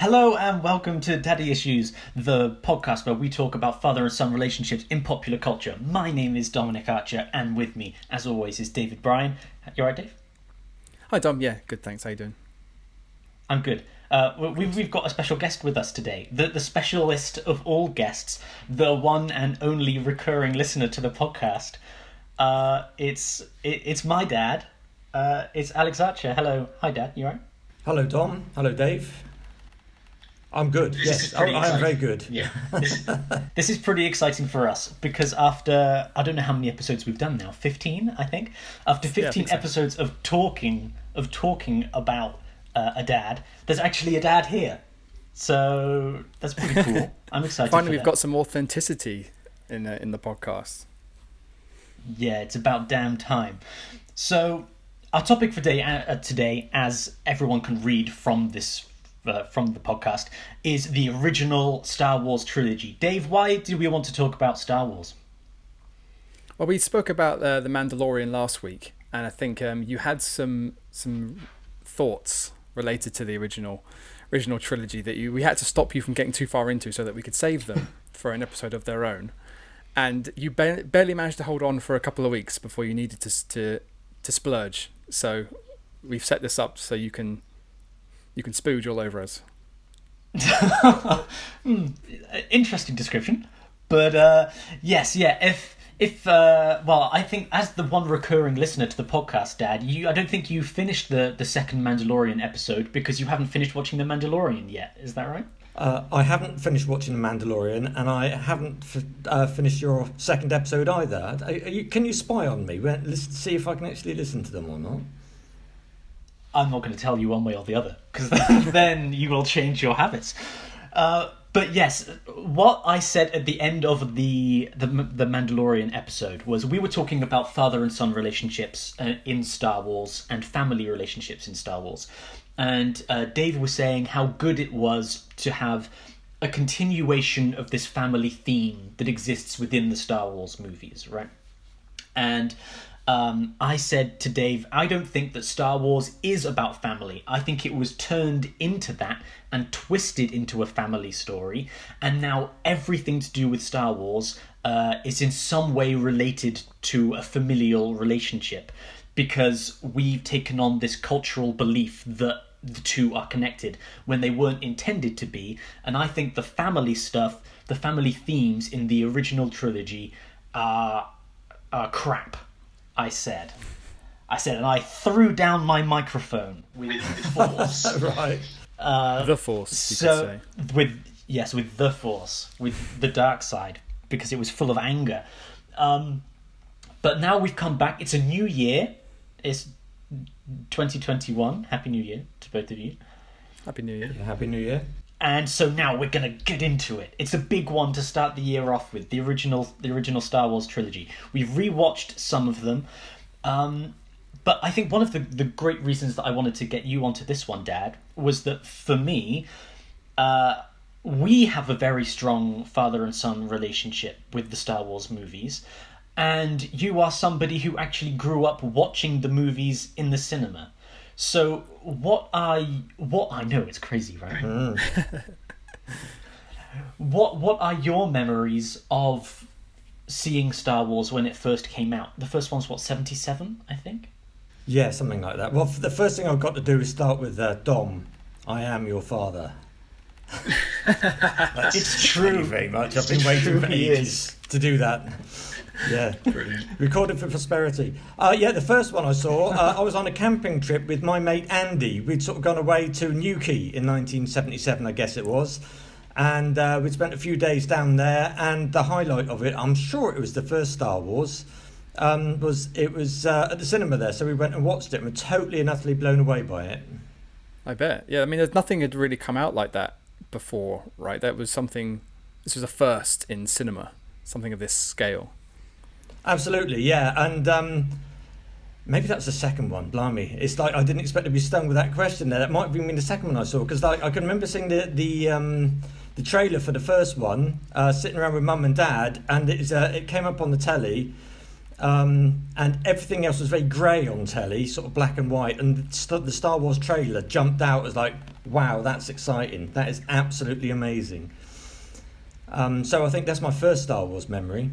Hello and welcome to Daddy Issues, the podcast where we talk about father and son relationships in popular culture. My name is Dominic Archer, and with me, as always, is David Bryan. You alright, Dave? Hi, Dom. Yeah, good, thanks. How you doing? I'm good. We've got a special guest with us today. The specialist of all guests, the one and only recurring listener to the podcast. It's my dad. It's Alex Archer. Hello. Hi, Dad. You alright? Hello, Dom. Hello, Dave. I'm good. Yes, I am very good. Yeah. This is pretty exciting for us because after, I don't know how many episodes we've done now, 15, I think. After 15 episodes of talking about a dad, there's actually a dad here. So that's pretty cool. I'm excited. Finally, we've got some authenticity in the podcast. Yeah, it's about damn time. So our topic for today, as everyone can read from this from the podcast, is the original Star Wars trilogy. Dave, why do we want to talk about Star Wars? Well, we spoke about The Mandalorian last week, and I think you had some thoughts related to the original trilogy that we had to stop you from getting too far into so that we could save them for an episode of their own. And you barely managed to hold on for a couple of weeks before you needed to splurge. So we've set this up so you can spooge all over us. Interesting description, but yes, yeah. If I think as the one recurring listener to the podcast, Dad, I don't think you finished the second Mandalorian episode because you haven't finished watching The Mandalorian yet. Is that right? I haven't finished watching The Mandalorian, and I haven't finished your second episode either. Can you spy on me? See if I can actually listen to them or not. I'm not going to tell you one way or the other, because then you will change your habits. But yes, what I said at the end of the Mandalorian episode was we were talking about father and son relationships in Star Wars and family relationships in Star Wars. And Dave was saying how good it was to have a continuation of this family theme that exists within the Star Wars movies, right? And I said to Dave, I don't think that Star Wars is about family. I think it was turned into that and twisted into a family story. And now everything to do with Star Wars is in some way related to a familial relationship because we've taken on this cultural belief that the two are connected when they weren't intended to be. And I think the family stuff, the family themes in the original trilogy are crap. I said, and I threw down my microphone with force. Right. The Force, you could say. With the Force, with the dark side, because it was full of anger. But now we've come back. It's a new year. It's 2021. Happy New Year to both of you. Happy New Year. Yeah, Happy New Year. And so now we're going to get into it. It's a big one to start the year off with, the original Star Wars trilogy. We've rewatched some of them. But I think one of the great reasons that I wanted to get you onto this one, Dad, was that for me, we have a very strong father and son relationship with the Star Wars movies. And you are somebody who actually grew up watching the movies in the cinema. So what I know, it's crazy, right? What are your memories of seeing Star Wars when it first came out? The first one's 77, I think? Yeah, something like that. Well, the first thing I've got to do is start with Dom. I am your father. It's true. Thank you very much. I've been waiting for ages to do that. Yeah, brilliant. Recorded for prosperity. The first one I saw, I was on a camping trip with my mate Andy. We'd sort of gone away to Newquay in 1977, I guess it was. And we'd spent a few days down there. And the highlight of it, I'm sure it was the first Star Wars, was at the cinema there. So we went and watched it and were totally and utterly blown away by it. I bet. Yeah, I mean, there's nothing had really come out like that before, right? This was a first in cinema, something of this scale. Absolutely, yeah, and maybe that's the second one. Blimey, it's like I didn't expect to be stung with that question there. That might have been the second one I saw because I can remember seeing the trailer for the first one, sitting around with Mum and Dad, and it came up on the telly, and everything else was very grey on telly, sort of black and white. And the Star Wars trailer jumped out as like, wow, that's exciting. That is absolutely amazing. So I think that's my first Star Wars memory.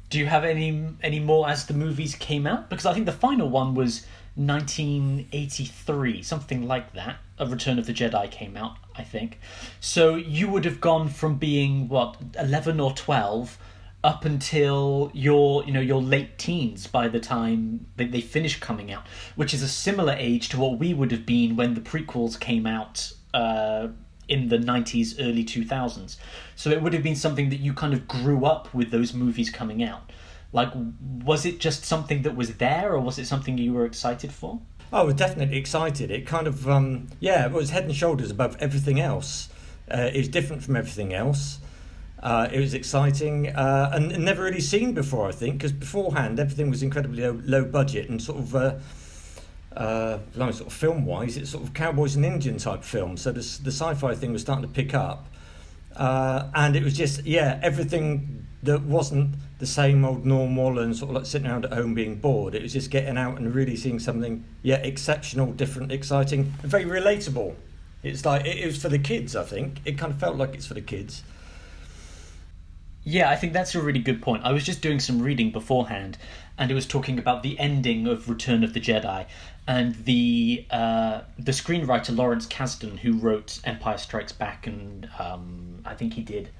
Do you have any more as the movies came out? Because I think the final one was 1983, something like that. A Return of the Jedi came out, I think. So you would have gone from being, what, 11 or 12 up until your late teens by the time they finish coming out, which is a similar age to what we would have been when the prequels came out in the 90s, early 2000s. So it would have been something that you kind of grew up with those movies coming out. Like, was it just something that was there, or was it something you were excited for? Oh, I was definitely excited. It kind of, it was head and shoulders above everything else. It was different from everything else. It was exciting and never really seen before, I think, because beforehand everything was incredibly low budget and sort of film-wise, it's sort of cowboys and Indian type film. So the sci-fi thing was starting to pick up, and it was just everything that wasn't the same old normal and sort of like sitting around at home being bored. It was just getting out and really seeing something exceptional, different, exciting, and very relatable. It's like it was for the kids. I think it kind of felt like it's for the kids. Yeah, I think that's a really good point. I was just doing some reading beforehand, and it was talking about the ending of Return of the Jedi, and the screenwriter Lawrence Kasdan, who wrote Empire Strikes Back, and I think he did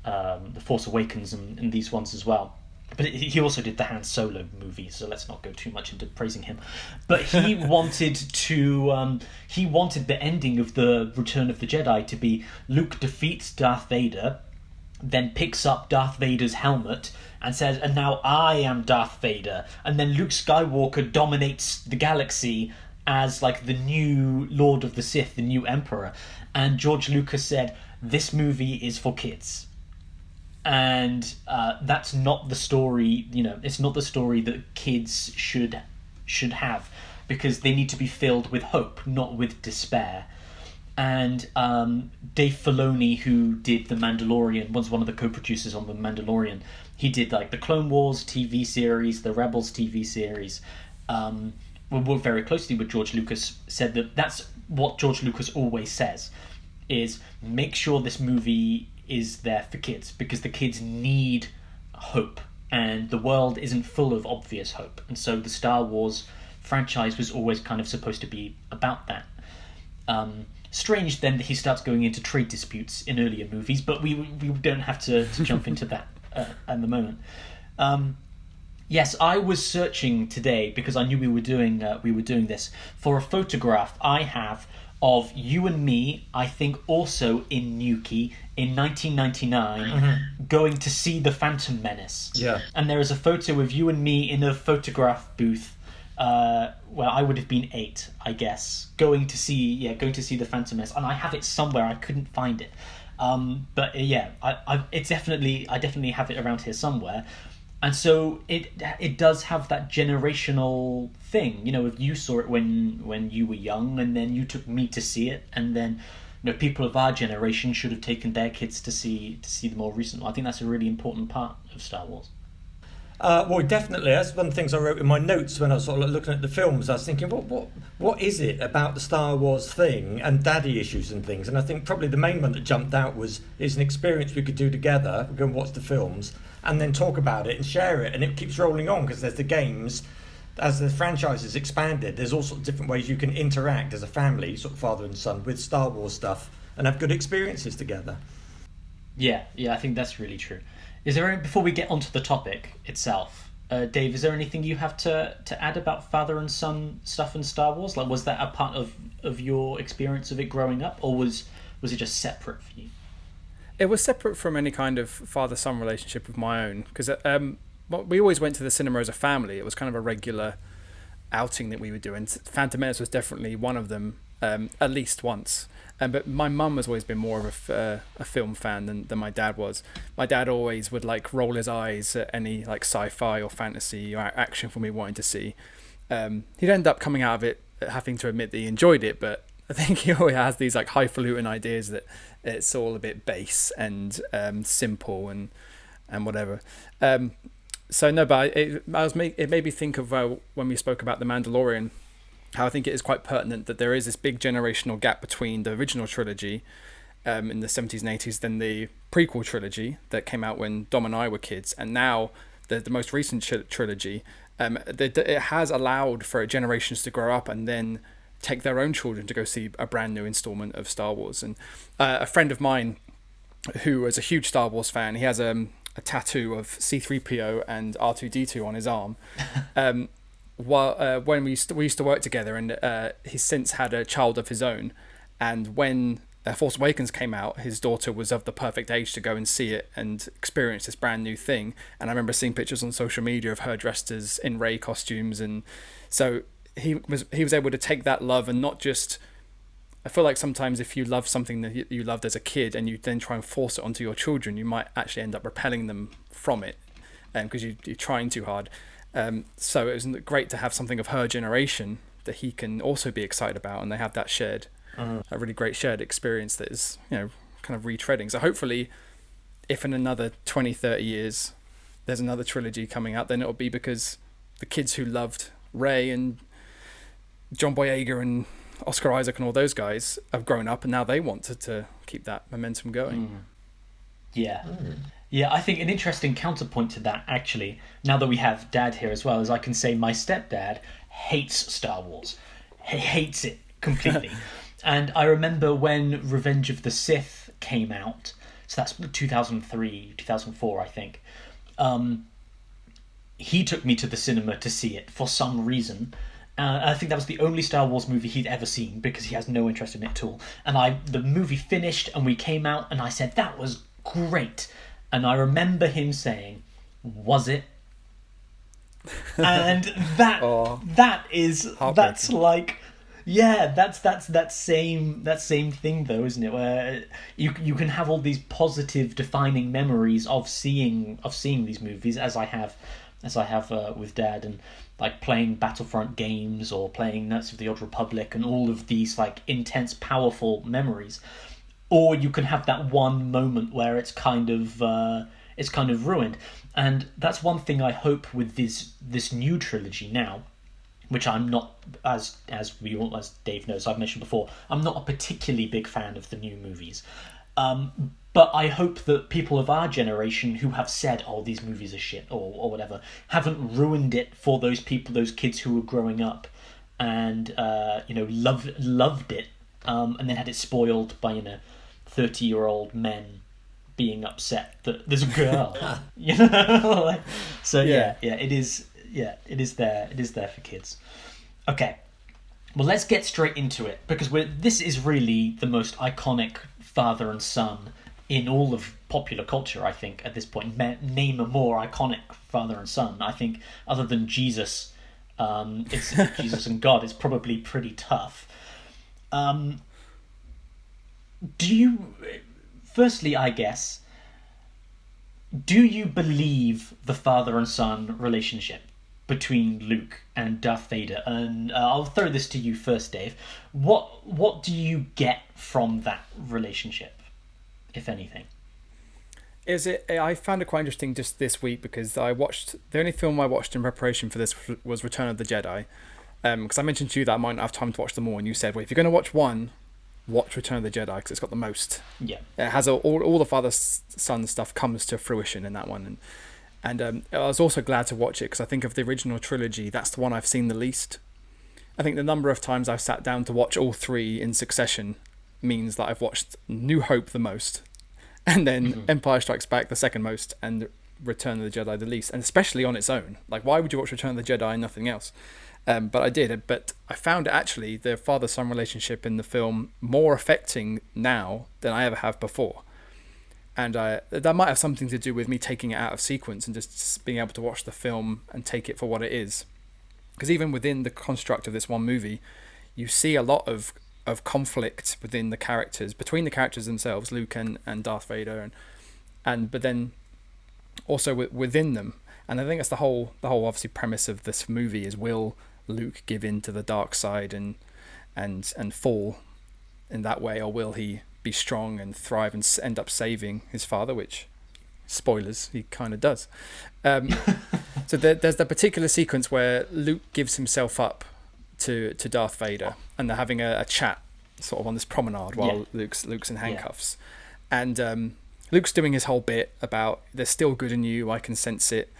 The Force Awakens and these ones as well. But he also did the Han Solo movie, so let's not go too much into praising him. But he wanted the ending of the Return of the Jedi to be Luke defeats Darth Vader, then picks up Darth Vader's helmet and says, "And now I am Darth Vader." And then Luke Skywalker dominates the galaxy as like the new Lord of the Sith, the new Emperor. And George Lucas said, "This movie is for kids." And that's not the story, it's not the story that kids should have, because they need to be filled with hope, not with despair. And Dave Filoni, who did The Mandalorian, was one of the co-producers on The Mandalorian. He did like the Clone Wars TV series, the Rebels TV series. Worked very closely with George Lucas. Said that that's what George Lucas always says, is make sure this movie is there for kids, because the kids need hope, and the world isn't full of obvious hope. And so the Star Wars franchise was always kind of supposed to be about that. Strange then that he starts going into trade disputes in earlier movies, but we don't have to jump into that at the moment. Yes, I was searching today because I knew we were doing this for a photograph I have of you and me, I think also in Newquay in 1999, going to see The Phantom Menace. Yeah. And there is a photo of you and me in a photograph booth. Well, I would have been 8, I guess, going to see The Phantom Menace, and I have it somewhere. I couldn't find it, but I definitely have it around here somewhere. And so it does have that generational thing, if you saw it when you were young, and then you took me to see it, and then people of our generation should have taken their kids to see the more recent one. I think that's a really important part of Star Wars. Well, definitely. That's one of the things I wrote in my notes when I was sort of looking at the films. I was thinking, what is it about the Star Wars thing and daddy issues and things? And I think probably the main one that jumped out was it's an experience we could do together. We go and watch the films and then talk about it and share it. And it keeps rolling on because there's the games. As the franchise has expanded, there's all sorts of different ways you can interact as a family, sort of father and son, with Star Wars stuff and have good experiences together. Yeah, I think that's really true. Is there, before we get onto the topic itself, Dave, is there anything you have to add about father and son stuff in Star Wars? Like, was that a part of your experience of it growing up, or was it just separate for you? It was separate from any kind of father-son relationship of my own, because we always went to the cinema as a family. It was kind of a regular outing that we would do, and Phantom Menace was definitely one of them, at least once. But my mum has always been more of a film fan than my dad was. My dad always would like roll his eyes at any like sci-fi or fantasy or action film we wanted to see. He'd end up coming out of it having to admit that he enjoyed it, but I think he always has these like highfalutin ideas that it's all a bit base and simple and whatever. So no, but it made me think of when we spoke about The Mandalorian, how I think it is quite pertinent that there is this big generational gap between the original trilogy in the 70s and 80s, then the prequel trilogy that came out when Dom and I were kids, and now the most recent trilogy. It has allowed for generations to grow up and then take their own children to go see a brand new installment of Star Wars. And a friend of mine who is a huge Star Wars fan, he has a tattoo of C-3PO and R2-D2 on his arm. When we used to work together, and he's since had a child of his own, and when Force Awakens came out, his daughter was of the perfect age to go and see it and experience this brand new thing. And I remember seeing pictures on social media of her dressed as in Rey costumes, and so he was able to take that love and not just. I feel like sometimes if you love something that you loved as a kid and you then try and force it onto your children, you might actually end up repelling them from it, because you're trying too hard. So it was great to have something of her generation that he can also be excited about, and they have that shared. A really great shared experience that is, kind of retreading. So hopefully, if in another 20, 30 years there's another trilogy coming out, then it'll be because the kids who loved Rey and John Boyega and Oscar Isaac and all those guys have grown up, and now they want to keep that momentum going. Yeah. Yeah, I think an interesting counterpoint to that, actually, now that we have Dad here as well, is I can say my stepdad hates Star Wars. He hates it completely. And I remember when Revenge of the Sith came out, so that's 2003, 2004, I think. He took me to the cinema to see it for some reason. I think that was the only Star Wars movie he'd ever seen, because he has no interest in it at all. And the movie finished and we came out and I said, that was great. And I remember him saying, was it? And that's like... Yeah, that's that same thing though, isn't it? Where you can have all these positive defining memories of seeing these movies, as I have with Dad, and like playing Battlefront games or playing Knights of the Old Republic, and all of these like intense, powerful memories. Or you can have that one moment where it's kind of ruined, and that's one thing I hope with this new trilogy now. Which I'm not, as Dave knows, I've mentioned before, I'm not a particularly big fan of the new movies. But I hope that people of our generation who have said, oh, these movies are shit, or whatever, haven't ruined it for those people, those kids who were growing up and, loved it, and then had it spoiled by, 30-year-old men being upset that there's a girl. So, yeah, it is... Yeah, it is there. It is there for kids. Okay, well, let's get straight into it, because this is really the most iconic father and son in all of popular culture, I think, at this point. Name a more iconic father and son. I think, other than Jesus, it's Jesus and God. It's probably pretty tough. Firstly, I guess, do you believe the father and son relationship between Luke and Darth Vader? And I'll throw this to you first, Dave. What do you get from that relationship, if anything? I found it quite interesting just this week, because the only film I watched in preparation for this was Return of the Jedi, because I mentioned to you that I might not have time to watch them all, and you said, well, if you're going to watch one, watch Return of the Jedi, because it's got the most. Yeah, it has all the father son stuff comes to fruition in that one, and I was also glad to watch it because I think of the original trilogy, that's the one I've seen the least. I think the number of times I've sat down to watch all three in succession means that I've watched New Hope the most, and then Empire Strikes Back the second most, and Return of the Jedi the least, and especially on its own. Like, why would you watch Return of the Jedi and nothing else? But I did. But I found actually the father-son relationship in the film more affecting now than I ever have before. And that might have something to do with me taking it out of sequence and just being able to watch the film and take it for what it is. Because even within the construct of this one movie, you see a lot of conflict within the characters, between the characters themselves, Luke and Darth Vader, but then also within them. And I think that's the whole obviously premise of this movie is, will Luke give in to the dark side and fall in that way, or will he be strong and thrive and end up saving his father, which Spoilers, he kind of does. So there's that particular sequence where Luke gives himself up to Darth Vader, and they're having a chat sort of on this promenade while Luke's in handcuffs. And Luke's doing his whole bit about there's still good in you, I can sense it.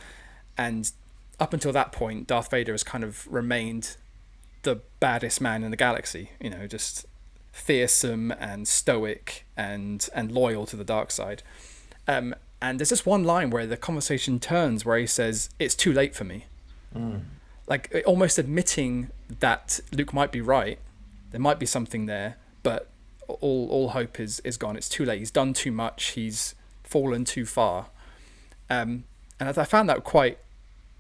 And up until that point, Darth Vader has kind of remained the baddest man in the galaxy, just fearsome and stoic and loyal to the dark side. And there's just one line where the conversation turns where he says, "It's too late for me." Like almost admitting that Luke might be right. There might be something there, but all hope is gone. It's too late. He's done too much. He's fallen too far. And I found that quite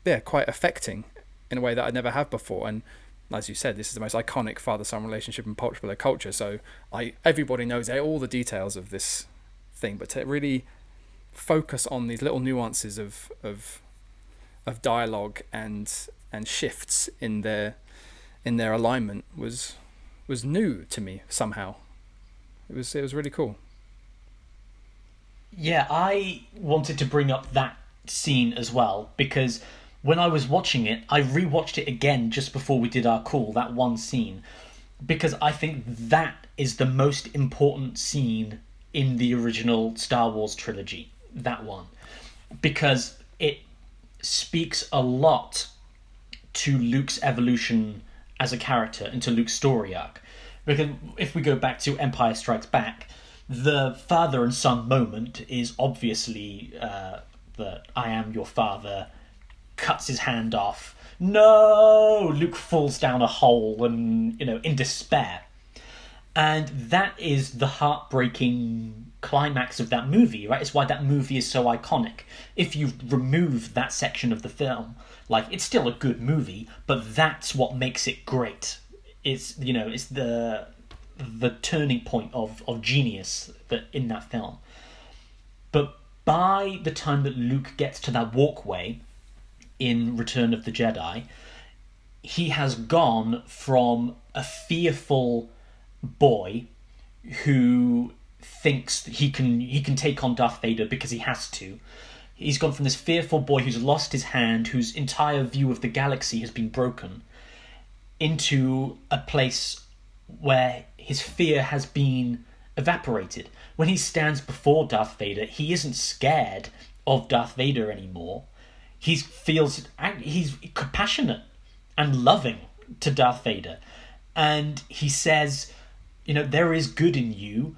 affecting in a way that I never have before. And as you said, this is the most iconic father-son relationship in popular culture. So everybody knows all the details of this thing, but to really focus on these little nuances of dialogue and shifts in their alignment was new to me somehow. It was really cool. Yeah, I wanted to bring up that scene as well, because when I was watching it, I rewatched it again just before we did our call, that one scene, because I think that is the most important scene in the original Star Wars trilogy, that one, because it speaks a lot to Luke's evolution as a character and to Luke's story arc. Because if we go back to Empire Strikes Back, the father and son moment is obviously that I am your father, cuts his hand off. No! Luke falls down a hole and, in despair. And that is the heartbreaking climax of that movie, right? It's why that movie is so iconic. If you remove that section of the film, it's still a good movie, but that's what makes it great. It's it's the turning point of genius that in that film. But by the time that Luke gets to that walkway in Return of the Jedi, he has gone from a fearful boy who thinks that he can take on Darth Vader because he has to. He's gone from this fearful boy who's lost his hand, whose entire view of the galaxy has been broken, into a place where his fear has been evaporated. When he stands before Darth Vader, he isn't scared of Darth Vader anymore. He's compassionate and loving to Darth Vader. And he says, there is good in you.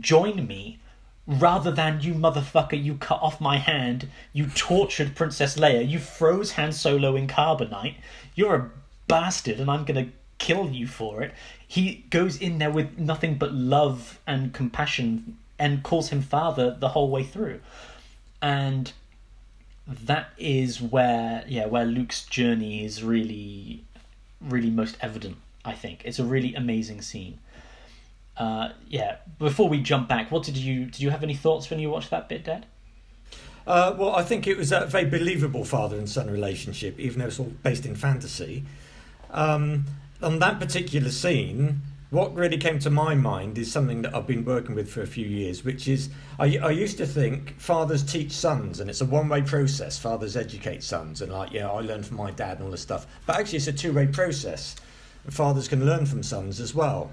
Join me. Rather than, you motherfucker, you cut off my hand, you tortured Princess Leia, you froze Han Solo in carbonite, you're a bastard and I'm going to kill you for it. He goes in there with nothing but love and compassion and calls him father the whole way through. And that is where Luke's journey is really, really most evident, I think. It's a really amazing scene. Before we jump back, did you have any thoughts when you watched that bit, Dad? Well, I think it was a very believable father and son relationship, even though it's all based in fantasy. On that particular scene, what really came to my mind is something that I've been working with for a few years, which is I used to think fathers teach sons, and it's a one-way process. Fathers educate sons, and I learned from my dad and all this stuff. But actually, it's a two-way process. Fathers can learn from sons as well.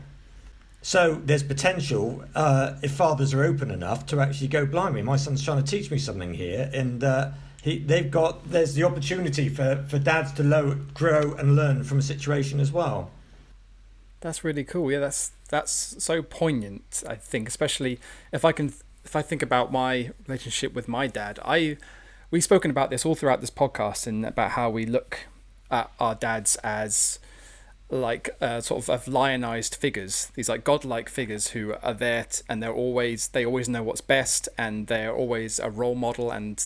So there's potential, if fathers are open enough, to actually go, blimey, my son's trying to teach me something here, and there's the opportunity for dads to grow and learn from a situation as well. That's really cool. Yeah, that's so poignant, I think, especially if I think about my relationship with my dad. We've spoken about this all throughout this podcast, and about how we look at our dads as sort of lionized figures, these godlike figures who are there and they always know what's best, and they're always a role model, and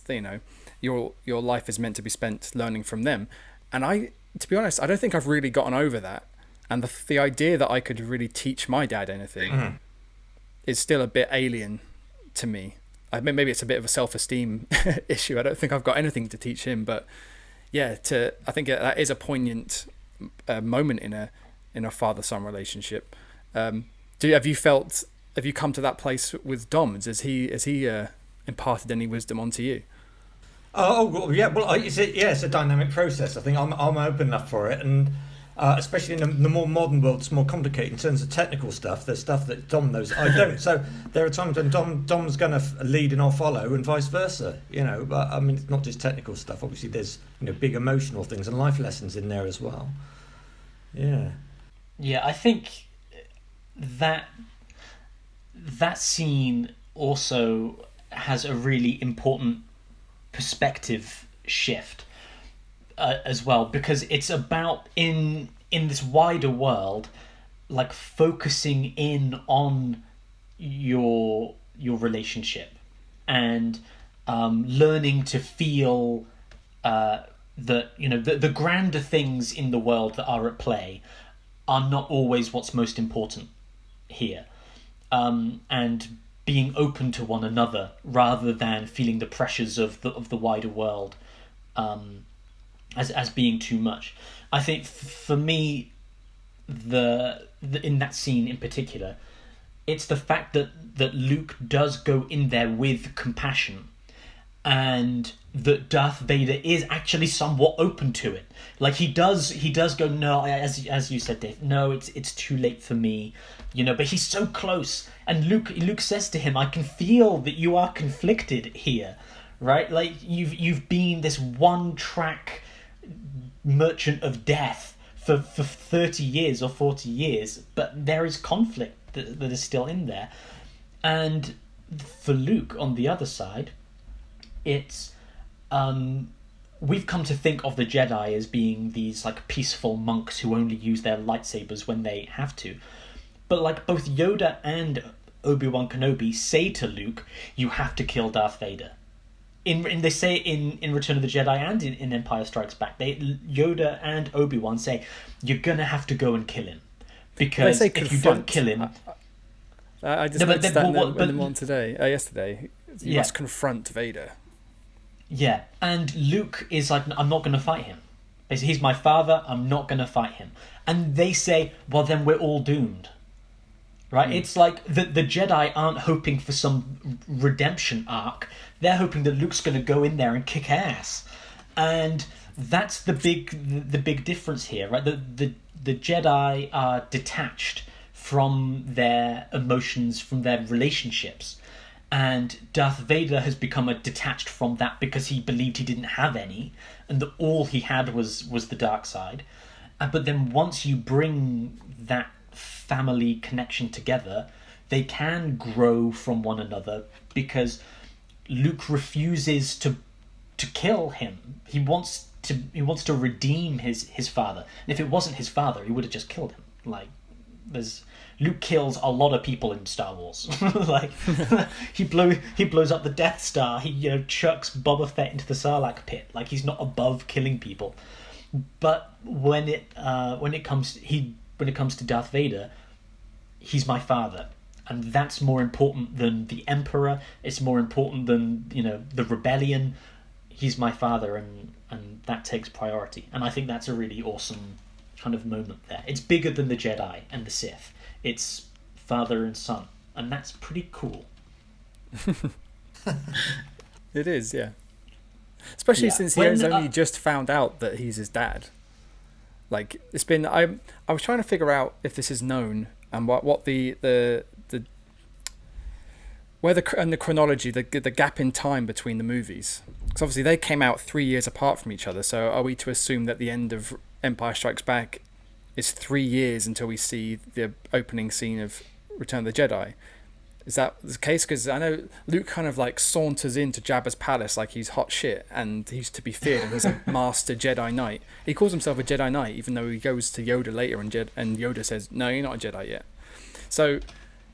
your life is meant to be spent learning from them. And to be honest, I don't think I've really gotten over that, and the idea that I could really teach my dad anything is still a bit alien to me. I mean, maybe it's a bit of a self-esteem issue. I don't think I've got anything to teach him, but I think that is a poignant moment in a father-son relationship. Have you come to that place with Dom? Is he imparted any wisdom onto you? Well, yeah. Well, it's a dynamic process. I think I'm open enough for it, and especially in the more modern world, it's more complicated in terms of technical stuff. There's stuff that Dom knows I don't. So there are times when Dom's going to lead and I'll follow, and vice versa. But I mean, it's not just technical stuff. Obviously, there's big emotional things and life lessons in there as well. Yeah. Yeah, I think that scene also has a really important perspective shift as well, because it's about in this wider world, like focusing in on your relationship and learning to feel that the grander things in the world that are at play are not always what's most important here, and being open to one another rather than feeling the pressures of the wider world as being too much. I think for me, the in that scene in particular, it's the fact that Luke does go in there with compassion, and that Darth Vader is actually somewhat open to it. Like he does go, no, as you said, Dave, no, it's too late for me, but he's so close. And Luke says to him, I can feel that you are conflicted here, right? Like you've been this one track merchant of death for 30 years or 40 years, but there is conflict that is still in there. And for Luke, on the other side, it's we've come to think of the Jedi as being these like peaceful monks who only use their lightsabers when they have to. But like both Yoda and Obi-Wan Kenobi say to Luke, you have to kill Darth Vader. They say in Return of the Jedi and in Empire Strikes Back, Yoda and Obi-Wan say, you're gonna have to go and kill him, because if you don't kill him, I just noticed that in the one yesterday. You must confront Vader. Yeah, and Luke is like, I'm not going to fight him. Basically, he's my father, I'm not going to fight him. And they say, well, then we're all doomed. Right? It's like the Jedi aren't hoping for some redemption arc. They're hoping that Luke's going to go in there and kick ass. And that's the big difference here, right? The Jedi are detached from their emotions, from their relationships. And Darth Vader has become detached from that because he believed he didn't have any, and that all he had was the dark side. But then once you bring that family connection together, they can grow from one another, because Luke refuses to kill him. He wants to redeem his father. And if it wasn't his father, he would have just killed him. Like, Luke kills a lot of people in Star Wars. Like he blows up the Death Star. He chucks Boba Fett into the Sarlacc pit. Like, he's not above killing people. But when it comes to Darth Vader, he's my father, and that's more important than the Emperor. It's more important than the rebellion. He's my father, and that takes priority. And I think that's a really awesome kind of moment there. It's bigger than the Jedi and the Sith. It's father and son, and that's pretty cool. It is, yeah. Especially since he has only just found out that he's his dad. Like, it's been... I was trying to figure out if this is known, and what the chronology, the gap in time between the movies. Because obviously they came out 3 years apart from each other, so are we to assume that the end of Empire Strikes Back is 3 years until we see the opening scene of Return of the Jedi? Is that the case? Because I know Luke kind of like saunters into Jabba's palace like he's hot shit and he's to be feared and he's a master Jedi Knight. He calls himself a Jedi Knight, even though he goes to Yoda later and Yoda says, no, you're not a Jedi yet. So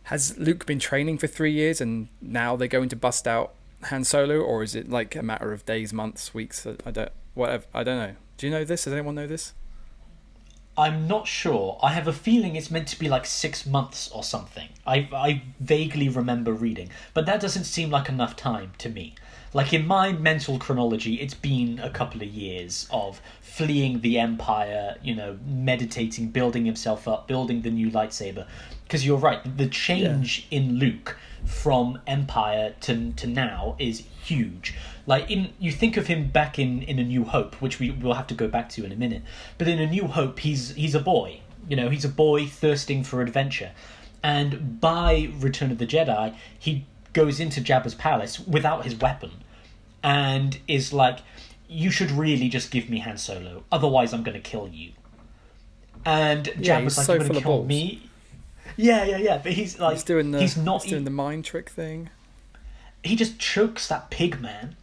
has Luke been training for 3 years and now they're going to bust out Han Solo, or is it like a matter of days, months, weeks? I don't know. Do you know this? Does anyone know this? I'm not sure. I have a feeling it's meant to be like 6 months or something. I vaguely remember reading, but that doesn't seem like enough time to me. Like, in my mental chronology, it's been a couple of years of fleeing the Empire, meditating, building himself up, building the new lightsaber. Because you're right, the change in Luke from Empire to now is huge. Like, you think of him back in A New Hope, which we will have to go back to in a minute. But in A New Hope, he's a boy. He's a boy thirsting for adventure. And by Return of the Jedi, he goes into Jabba's palace without his weapon and is like, you should really just give me Han Solo, otherwise I'm going to kill you. And Jabba's like, so you're going to kill me? Yeah. But he's like, he's doing the mind trick thing. He just chokes that pig man.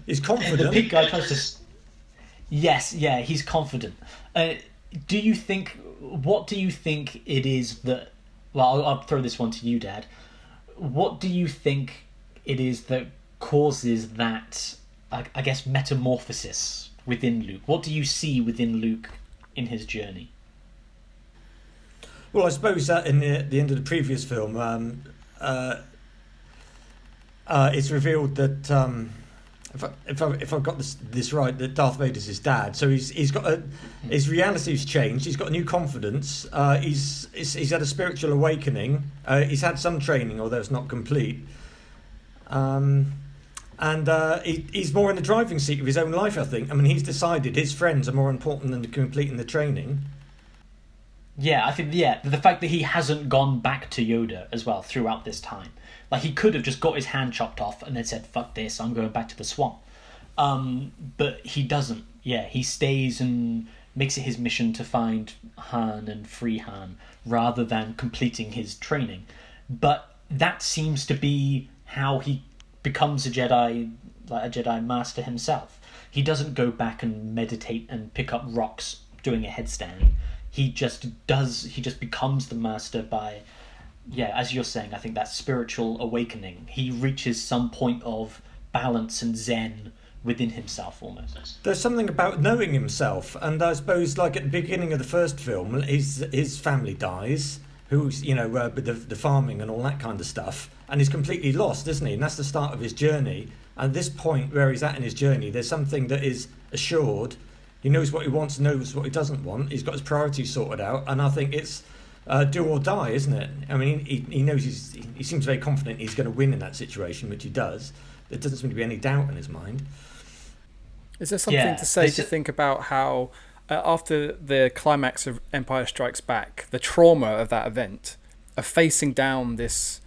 He's confident. And the pig guy tries to... Yes, yeah, he's confident. What do you think it is that... Well, I'll throw this one to you, Dad. What do you think it is that causes that, I guess, metamorphosis within Luke? What do you see within Luke in his journey? Well, I suppose that in the end of the previous film, it's revealed that if I've got this right, that Darth Vader's his dad. So he's got his reality's changed. He's got a new confidence. He's had a spiritual awakening. He's had some training, although it's not complete. And he's more in the driving seat of his own life, I think. I mean, he's decided his friends are more important than completing the training. Yeah, I think, the fact that he hasn't gone back to Yoda as well throughout this time. Like, he could have just got his hand chopped off and then said, fuck this, I'm going back to the swamp. But he doesn't. Yeah, he stays and makes it his mission to find Han and free Han rather than completing his training. But that seems to be how he becomes a Jedi, like a Jedi Master himself. He doesn't go back and meditate and pick up rocks doing a headstand. He just becomes the Master by, as you're saying, I think that spiritual awakening. He reaches some point of balance and zen within himself almost. There's something about knowing himself, and I suppose, like at the beginning of the first film, his family dies, who's, with the farming and all that kind of stuff, and he's completely lost, isn't he? And that's the start of his journey. And at this point where he's at in his journey, there's something that is assured. He knows what he wants, knows what he doesn't want. He's got his priorities sorted out, and I think it's do or die, isn't it? I mean, he knows he seems very confident he's going to win in that situation, which he does. There doesn't seem to be any doubt in his mind. Is there something to think about how after the climax of Empire Strikes Back, the trauma of that event, of facing down this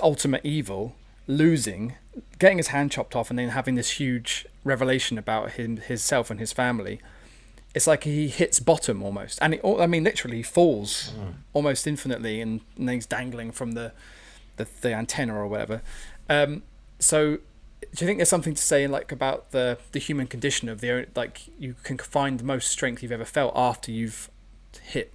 ultimate evil, losing, getting his hand chopped off, and then having this huge revelation about himself and his family, it's like he hits bottom almost, and literally he falls almost infinitely, and then he's dangling from the antenna or whatever. So do you think there's something to say about the human condition of you can find the most strength you've ever felt after you've hit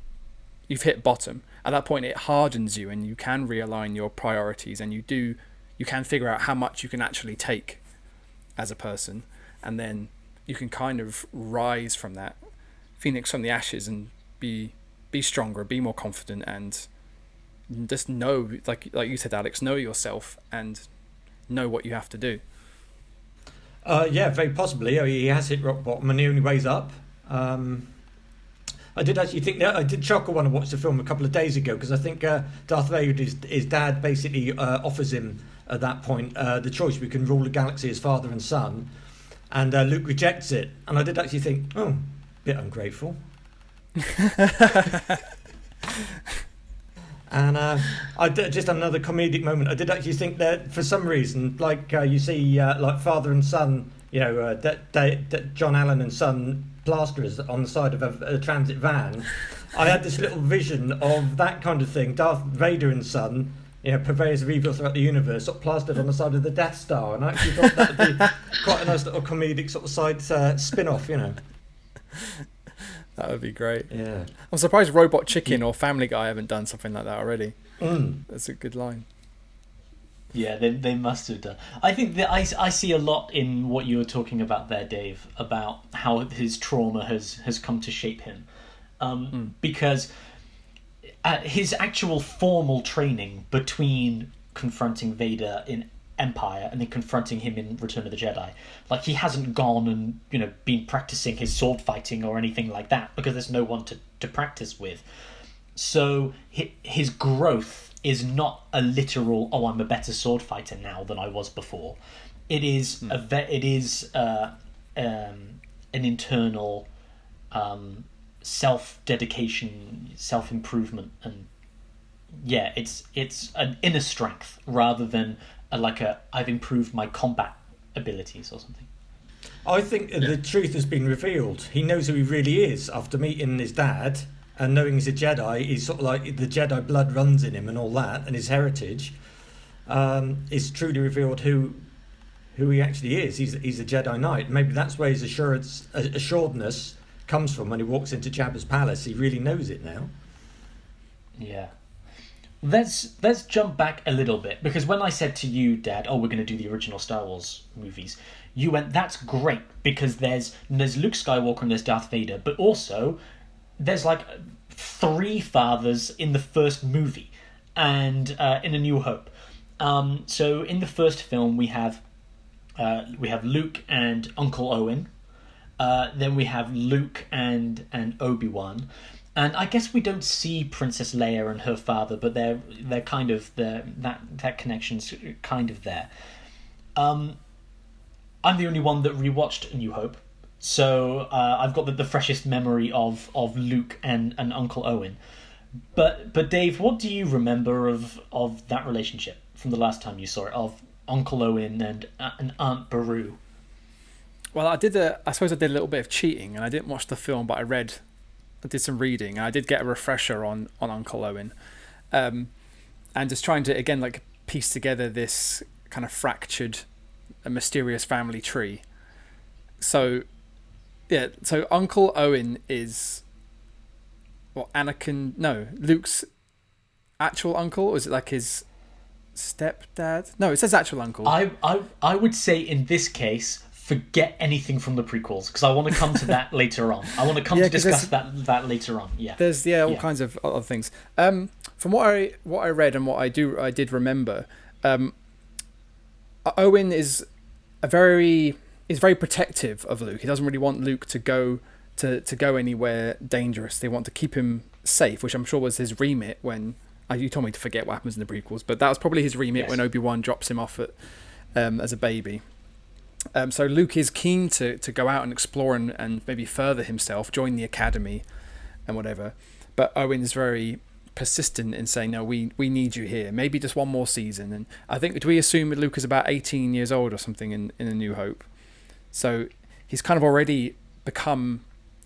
bottom? At that point it hardens you, and you can realign your priorities, and you can figure out how much you can actually take as a person, and then you can kind of rise from that phoenix from the ashes and be stronger, be more confident, and just know, like you said, Alex, know yourself and know what you have to do. Very possibly. He has hit rock bottom, and the only way's up. I did actually think that I did chuckle when I watched the film a couple of days ago, because I think Darth Vader, his dad, basically offers him at that point the choice: we can rule the galaxy as father and son, and Luke rejects it. And I did actually think, oh, bit ungrateful. And just another comedic moment. I did actually think that for some reason, you see, like father and son, John Allen and son plasterers on the side of a transit van. I had this little vision of that kind of thing. Darth Vader and son, purveyors of evil throughout the universe, sort of plastered on the side of the Death Star, and I actually thought that would be quite a nice little comedic sort of side spin-off, That would be great. Yeah. I'm surprised Robot Chicken or Family Guy haven't done something like that already. That's a good line. Yeah, they must have done. I think that I see a lot in what you were talking about there, Dave, about how his trauma has come to shape him. Because his actual formal training between confronting Vader in Empire and then confronting him in Return of the Jedi. Like, he hasn't gone and, been practicing his sword fighting or anything like that because there's no one to practice with. So his growth is not a literal, oh, I'm a better sword fighter now than I was before. It is an internal self-dedication, self-improvement, and it's an inner strength rather than I've improved my combat abilities or something. I think the truth has been revealed. He knows who he really is after meeting his dad and knowing he's a Jedi. He's sort of like the Jedi blood runs in him and all that, and his heritage. It's truly revealed who he actually is. He's a Jedi Knight. Maybe that's where his assuredness comes from when he walks into Jabba's palace. He really knows it now. Yeah. Let's jump back a little bit, because when I said to you, Dad, we're going to do the original Star Wars movies, you went, that's great, because there's Luke Skywalker and there's Darth Vader, but also there's like 3 fathers in the first movie and in A New Hope. So in the first film we have Luke and Uncle Owen. Then we have Luke and Obi-Wan. And I guess we don't see Princess Leia and her father, but they're kind of that connection's kind of there. I'm the only one that rewatched A New Hope, so I've got the freshest memory of Luke and Uncle Owen. But Dave, what do you remember of that relationship from the last time you saw it, of Uncle Owen and Aunt Beru? Well, I suppose I did a little bit of cheating, and I didn't watch the film, but I did some reading, and I did get a refresher on Uncle Owen, and just trying to again piece together this kind of fractured, mysterious family tree. So Uncle Owen is Luke's actual uncle, or is it like his stepdad? No, it says actual uncle. I would say in this case, forget anything from the prequels, because I want to come to that later on. I want to come to discuss that later on. Yeah, there's all kinds of other things. From what I read and what I did remember, Owen is very protective of Luke. He doesn't really want Luke to go anywhere dangerous. They want to keep him safe, which I'm sure was his remit when you told me to forget what happens in the prequels, but that was probably his remit when Obi-Wan drops him off as a baby. So Luke is keen to go out and explore and maybe further himself, join the academy and whatever. But Owen is very persistent in saying, no, we need you here. Maybe just one more season. And I think, do we assume that Luke is about 18 years old or something in A New Hope? So he's kind of already become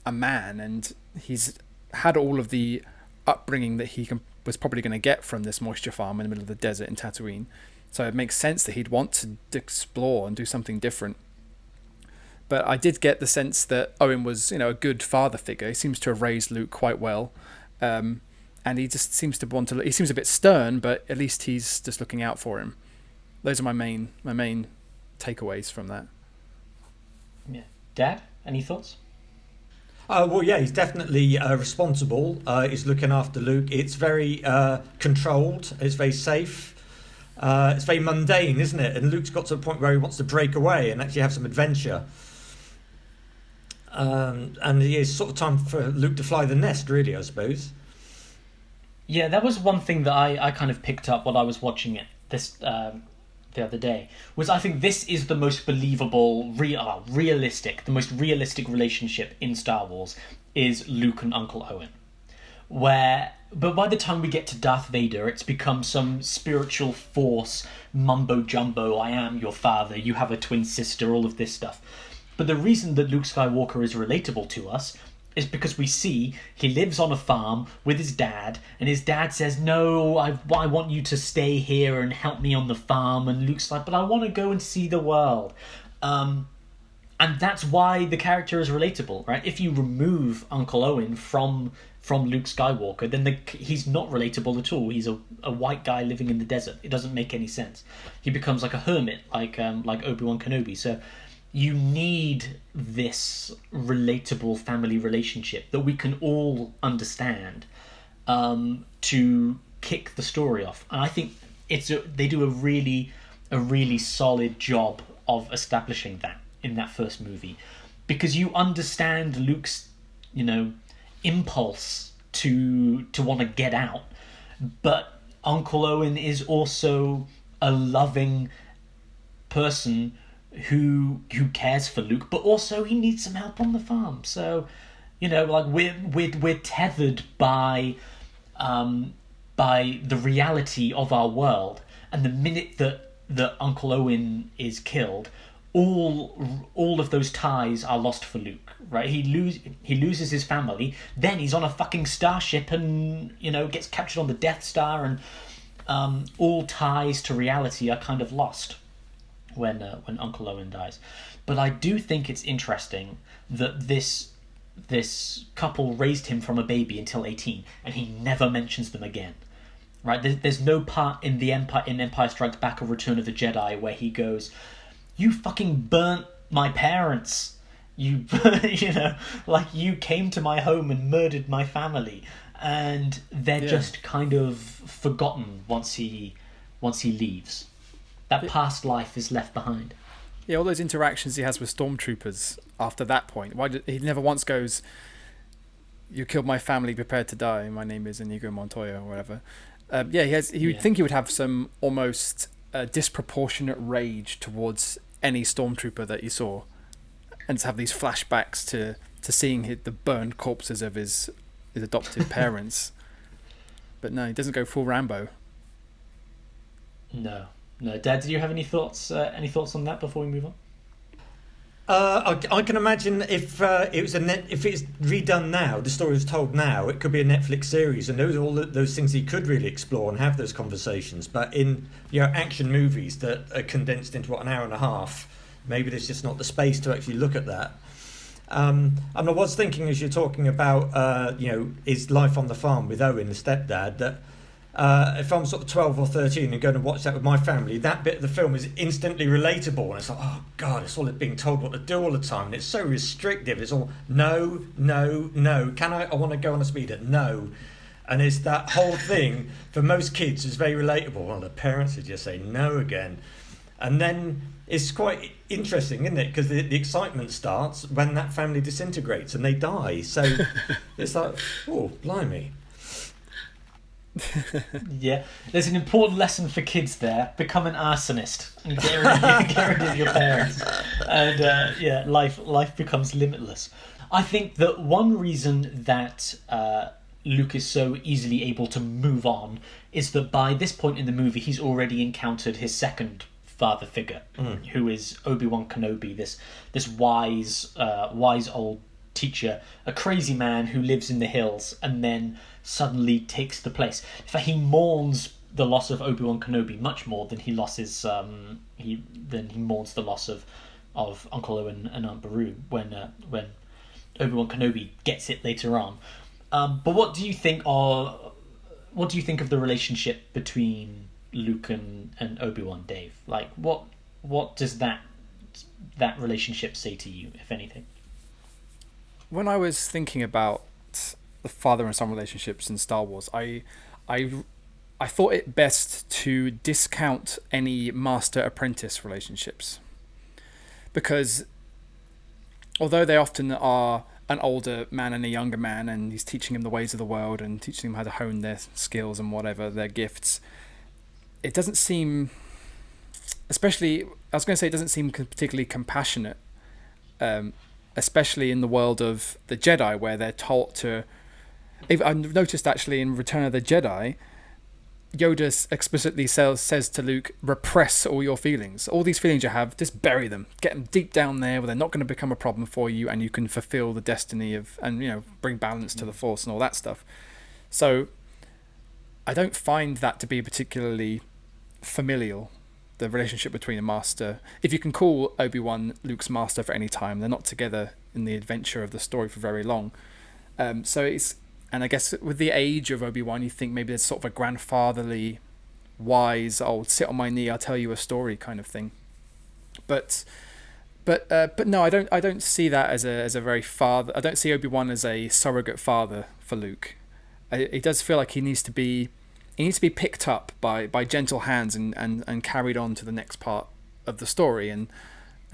a man, and he's had all of the upbringing that he was probably going to get from this moisture farm in the middle of the desert in Tatooine. So it makes sense that he'd want to explore and do something different. But I did get the sense that Owen was, a good father figure. He seems to have raised Luke quite well. And he just seems to want to... He seems a bit stern, but at least he's just looking out for him. Those are my main takeaways from that. Yeah. Dad, any thoughts? He's definitely responsible. He's looking after Luke. It's very controlled. It's very safe. It's very mundane, isn't it? And Luke's got to the point where he wants to break away and actually have some adventure. And it's sort of time for Luke to fly the nest, really, I suppose. Yeah, that was one thing that I kind of picked up while I was watching it the other day, was I think this is the most believable, realistic, the most realistic relationship in Star Wars is Luke and Uncle Owen. But by the time we get to Darth Vader, it's become some spiritual force, mumbo-jumbo, I am your father, you have a twin sister, all of this stuff. But the reason that Luke Skywalker is relatable to us is because we see he lives on a farm with his dad, and his dad says, no, I want you to stay here and help me on the farm, and Luke's like, but I want to go and see the world. And that's why the character is relatable, right? If you remove Uncle Owen from Luke Skywalker, then he's not relatable at all. He's a white guy living in the desert. It doesn't make any sense. He becomes like a hermit, like Obi-Wan Kenobi. So you need this relatable family relationship that we can all understand to kick the story off. And I think they do a really a really solid job of establishing that in that first movie, because you understand Luke's, impulse to want to get out, but Uncle Owen is also a loving person who cares for Luke, but also he needs some help on the farm. So, like we're tethered by the reality of our world, and the minute that Uncle Owen is killed, all of those ties are lost for Luke. Right? He loses his family. Then he's on a fucking starship, and gets captured on the Death Star, and all ties to reality are kind of lost when Uncle Owen dies. But I do think it's interesting that this couple raised him from a baby until 18, and he never mentions them again. Right? There's no part in Empire Strikes Back or Return of the Jedi where he goes, "You fucking burnt my parents. You you came to my home and murdered my family." And they're just kind of forgotten once he leaves. That past life is left behind. Yeah, all those interactions he has with stormtroopers after that point. He never once goes, "You killed my family, prepare to die. My name is Inigo Montoya," or whatever. He would think he would have some almost disproportionate rage towards any stormtrooper that he saw, and to have these flashbacks to seeing the burned corpses of his adoptive parents. But no, he doesn't go full Rambo. No, Dad, do you have any thoughts? Any thoughts on that before we move on? I can imagine if it's redone now, the story was told now, it could be a Netflix series, and those are all those things he could really explore and have those conversations. But in action movies that are condensed into an hour and a half, maybe there's just not the space to actually look at that. And I was thinking, as you're talking about his life on the farm with Owen, the stepdad, that if I'm sort of 12 or 13 and going to watch that with my family, that bit of the film is instantly relatable, and it's like, oh god, it's all being told what to do all the time, and it's so restrictive. It's all no, can I want to go on a speeder, no. And it's that whole thing for most kids is very relatable. Well, the parents would just say no again, and then it's quite interesting, isn't it? Because the excitement starts when that family disintegrates and they die. So it's like, oh blimey. Yeah, there's an important lesson for kids there: become an arsonist and get rid of your parents, and life becomes limitless. I think that one reason that Luke is so easily able to move on is that by this point in the movie, he's already encountered his second father figure, who is Obi-Wan Kenobi, this wise old teacher, a crazy man who lives in the hills and then suddenly takes the place. In fact, he mourns the loss of Obi-Wan Kenobi much more than he mourns the loss of Uncle Owen and Aunt Beru when Obi-Wan Kenobi gets it later on. But what do you think of the relationship between Luke and Obi-Wan, Dave? Like, what does that relationship say to you, if anything? When I was thinking about the father and son relationships in Star Wars, I thought it best to discount any master-apprentice relationships, because although they often are an older man and a younger man, and he's teaching him the ways of the world and teaching them how to hone their skills and whatever, their gifts, it doesn't seem, especially, I was going to say, it doesn't seem particularly compassionate, especially in the world of the Jedi, where they're taught to... I've noticed actually in Return of the Jedi, Yoda explicitly says to Luke, repress all your feelings. All these feelings you have, just bury them. Get them deep down there where they're not going to become a problem for you, and you can fulfill the destiny of, and bring balance to the Force and all that stuff. So I don't find that to be particularly familial, the relationship between a master. If you can call Obi-Wan Luke's master for any time, they're not together in the adventure of the story for very long. So it's... And I guess with the age of Obi-Wan, you think maybe there's sort of a grandfatherly, wise, sit on my knee, I'll tell you a story kind of thing. But no, I don't see that as a very father. I don't see Obi-Wan as a surrogate father for Luke. It does feel like he needs to be he needs to be picked up by gentle hands and carried on to the next part of the story, and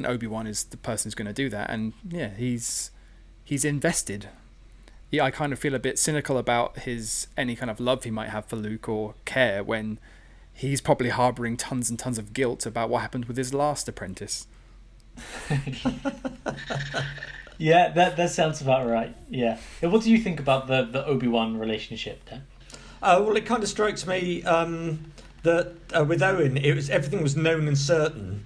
Obi-Wan is the person who's going to do that. And yeah, he's invested. Yeah, I kind of feel a bit cynical about any kind of love he might have for Luke or care, when he's probably harboring tons and tons of guilt about what happened with his last apprentice. Yeah, that sounds about right. Yeah. What do you think about the Obi-Wan relationship, Dan? Well, it kind of strikes me that with Owen, everything was known and certain,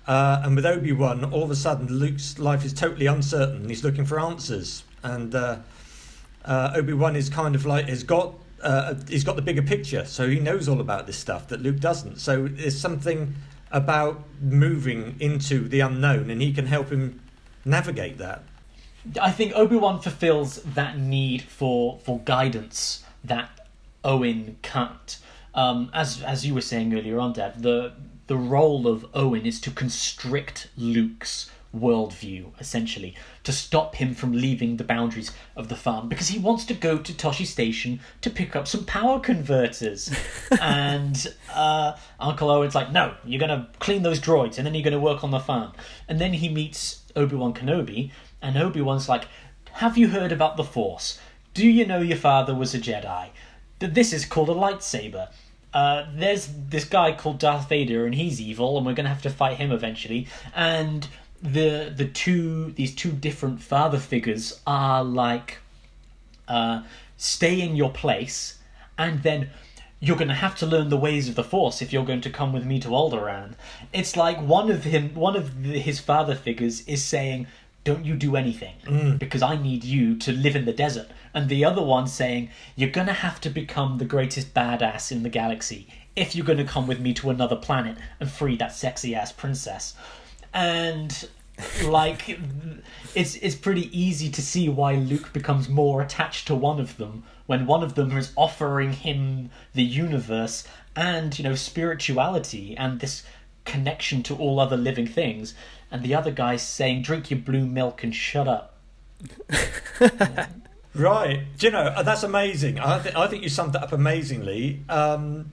and with Obi-Wan, all of a sudden, Luke's life is totally uncertain. He's looking for answers, and Obi-Wan is kind of like he's got the bigger picture, so he knows all about this stuff that Luke doesn't. So there's something about moving into the unknown, and he can help him navigate that. I think Obi-Wan fulfills that need for guidance that Owen can't. As you were saying earlier on, Dad, the role of Owen is to constrict Luke's worldview, essentially, to stop him from leaving the boundaries of the farm, because he wants to go to Toshi Station to pick up some power converters. And Uncle Owen's like, no, you're going to clean those droids and then you're going to work on the farm. And then he meets Obi-Wan Kenobi, and Obi-Wan's like, have you heard about the Force? Do you know your father was a Jedi? This is called a lightsaber. There's this guy called Darth Vader, and he's evil, and we're going to have to fight him eventually. And these two different father figures are like, stay in your place, and then you're going to have to learn the ways of the Force if you're going to come with me to Alderaan. It's like one of his father figures is saying, don't you do anything, because I need you to live in the desert. And the other one saying, you're going to have to become the greatest badass in the galaxy if you're going to come with me to another planet and free that sexy-ass princess. And like, it's pretty easy to see why Luke becomes more attached to one of them when one of them is offering him the universe and, spirituality and this connection to all other living things, and the other guy's saying, drink your blue milk and shut up. Right. Do you know, that's amazing. I think you summed that up amazingly. And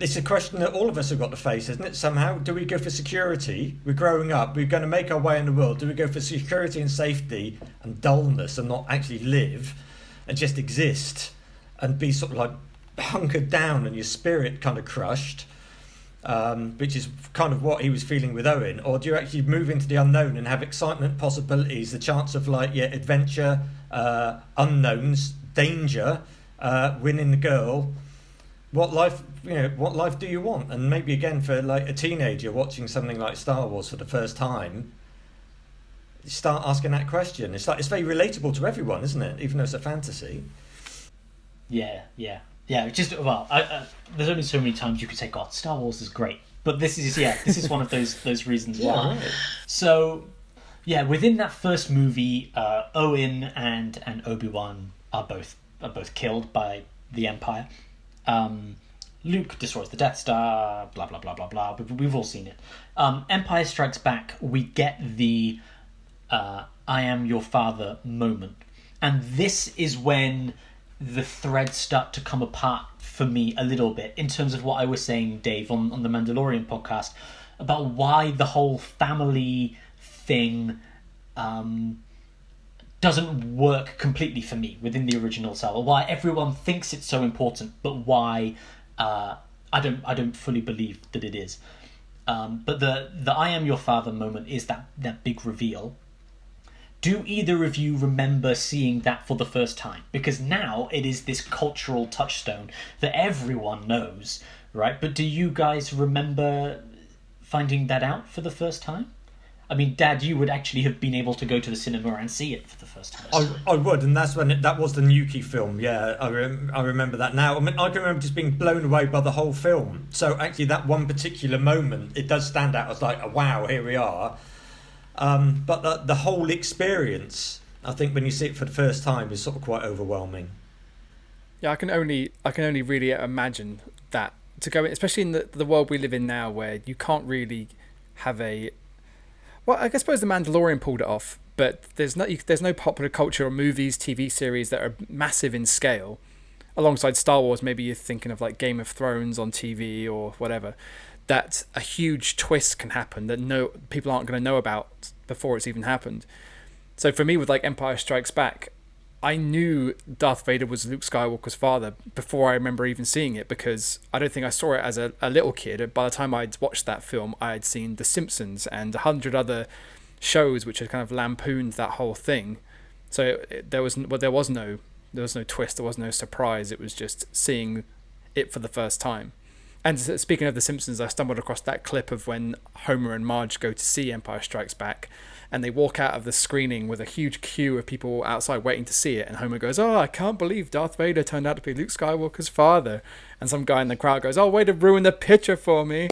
it's a question that all of us have got to face, isn't it? Somehow, do we go for security? We're growing up. We're going to make our way in the world. Do we go for security and safety and dullness and not actually live and just exist and be sort of like hunkered down and your spirit kind of crushed, which is kind of what he was feeling with Owen? Or do you actually move into the unknown and have excitement, possibilities, the chance of adventure, unknowns, danger, winning the girl? What life do you want? And maybe again for like a teenager watching something like Star Wars for the first time, you start asking that question. It's very relatable to everyone, isn't it? Even though it's a fantasy. Yeah. Just there's only so many times you could say, God, Star Wars is great, but this is one of those reasons why. Right. So, within that first movie, Owen and Obi-Wan are both killed by the Empire. Luke destroys the Death Star, blah, blah, blah, blah, blah. We've all seen it. Empire Strikes Back, we get the I am your father moment. And this is when the threads start to come apart for me a little bit, in terms of what I was saying, Dave, on the Mandalorian podcast, about why the whole family thing doesn't work completely for me within the original Star, why everyone thinks it's so important, but why I don't fully believe that it is. But the I am your father moment is that big reveal. Do either of you remember seeing that for the first time? Because now it is this cultural touchstone that everyone knows, right? But do you guys remember finding that out for the first time? I mean, Dad, you would actually have been able to go to the cinema and see it for the first time. I would, and that's when that was the Nuki film. Yeah, I remember that now. I mean, I can remember just being blown away by the whole film. So actually, that one particular moment, it does stand out as like, wow, here we are. But the whole experience, I think, when you see it for the first time, is sort of quite overwhelming. Yeah, I can only really imagine that, to go, especially in the world we live in now, where you can't really have a. Well, I suppose the Mandalorian pulled it off, but there's no popular culture or movies, TV series that are massive in scale. alongside Star Wars, maybe you're thinking of like Game of Thrones on TV or whatever, that a huge twist can happen that no people aren't going to know about before it's even happened. So for me, with like Empire Strikes Back, I knew Darth Vader was Luke Skywalker's father before I remember even seeing it, because I don't think I saw it as a little kid. By the time I'd watched that film, I had seen The Simpsons and 100 other shows which had kind of lampooned that whole thing. So there was no twist, there was no surprise. It was just seeing it for the first time. And speaking of The Simpsons, I stumbled across that clip of when Homer and Marge go to see Empire Strikes Back, and they walk out of the screening with a huge queue of people outside waiting to see it. And Homer goes, "Oh, I can't believe Darth Vader turned out to be Luke Skywalker's father." And some guy in the crowd goes, "Oh, way to ruin the picture for me."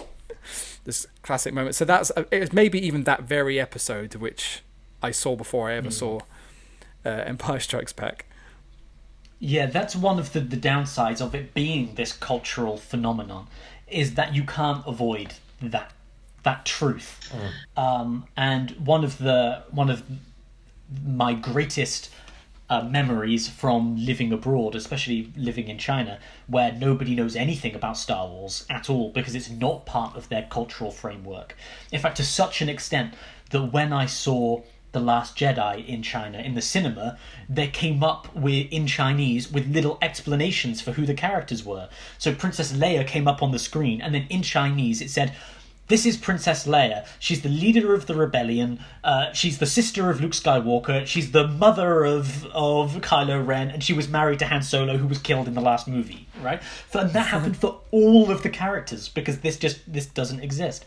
This classic moment. So it was maybe even that very episode which I saw before I ever saw Empire Strikes Back. Yeah, that's one of the downsides of it being this cultural phenomenon, is that you can't avoid that truth. And one of my greatest memories from living abroad, especially living in China, where nobody knows anything about Star Wars at all because it's not part of their cultural framework. In fact, to such an extent that when I saw The Last Jedi in China in the cinema, they came up in Chinese with little explanations for who the characters were. So Princess Leia came up on the screen, and then in Chinese it said, "This is Princess Leia. She's the leader of the rebellion. She's the sister of Luke Skywalker. She's the mother of Kylo Ren, and she was married to Han Solo, who was killed in the last movie." Right? And that happened for all of the characters, because this doesn't exist.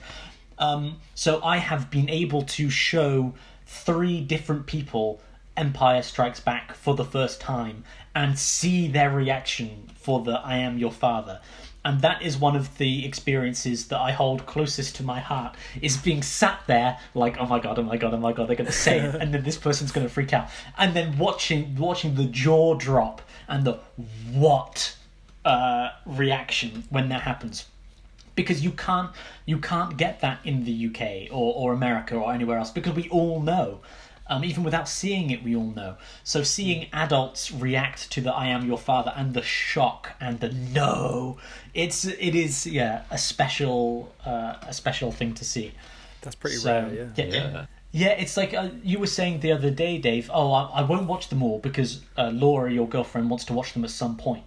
So I have been able to show 3 different people Empire Strikes Back for the first time and see their reaction for the "I am your father." And that is one of the experiences that I hold closest to my heart, is being sat there like, oh my god, they're going to say it, and then this person's going to freak out. And then watching the jaw drop and the what reaction when that happens. Because you can't get that in the UK or America or anywhere else, because we all know. Even without seeing it, we all know. So seeing adults react to the "I am your father" and the shock and the no, it is a special thing to see. That's pretty rare, yeah. Yeah, it's like you were saying the other day, Dave. Oh, I won't watch them all because Laura, your girlfriend, wants to watch them at some point.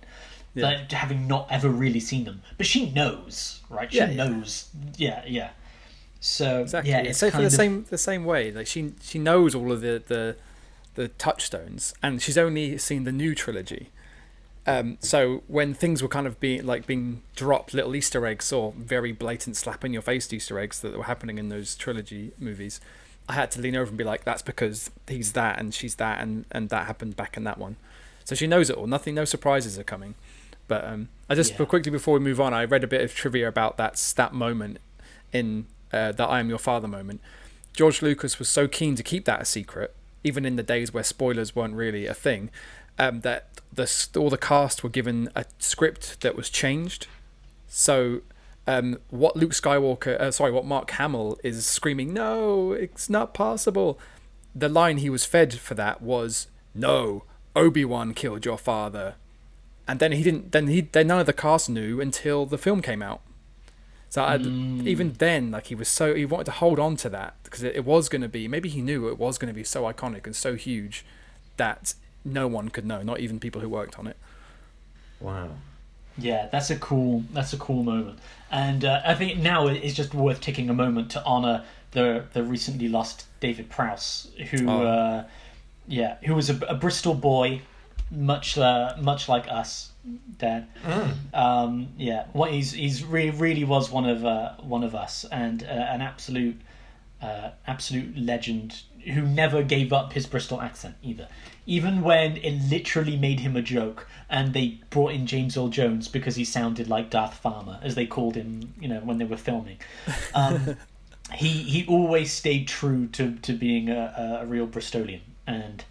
Yeah. Having not ever really seen them, but she knows, right? She knows. Yeah. So exactly. Yeah, it's so kind for the same way, like she knows all of the touchstones, and she's only seen the new trilogy. So when things were kind of being dropped, little Easter eggs or very blatant slap in your face Easter eggs that were happening in those trilogy movies, I had to lean over and be like, "That's because he's that and she's that, and that happened back in that one." So she knows it all. No surprises are coming. But I just quickly before we move on, I read a bit of trivia about that moment in the "I am your father" moment. George Lucas was so keen to keep that a secret, even in the days where spoilers weren't really a thing, that all the cast were given a script that was changed. So what what Mark Hamill is screaming, "No, it's not possible." The line he was fed for that was, "No, Obi-Wan killed your father." And then he didn't. Then none of the cast knew until the film came out. So even then, like he wanted to hold on to that because it was going to be. Maybe he knew it was going to be so iconic and so huge that no one could know, not even people who worked on it. Wow. Yeah, that's a cool moment, and I think now it's just worth taking a moment to honor the recently lost David Prowse, who was a Bristol boy. Much like us, Dan. He's really was one of us, and an absolute legend who never gave up his Bristol accent either. Even when it literally made him a joke, and they brought in James Earl Jones because he sounded like Darth Farmer, as they called him, when they were filming. He always stayed true to being a real Bristolian, and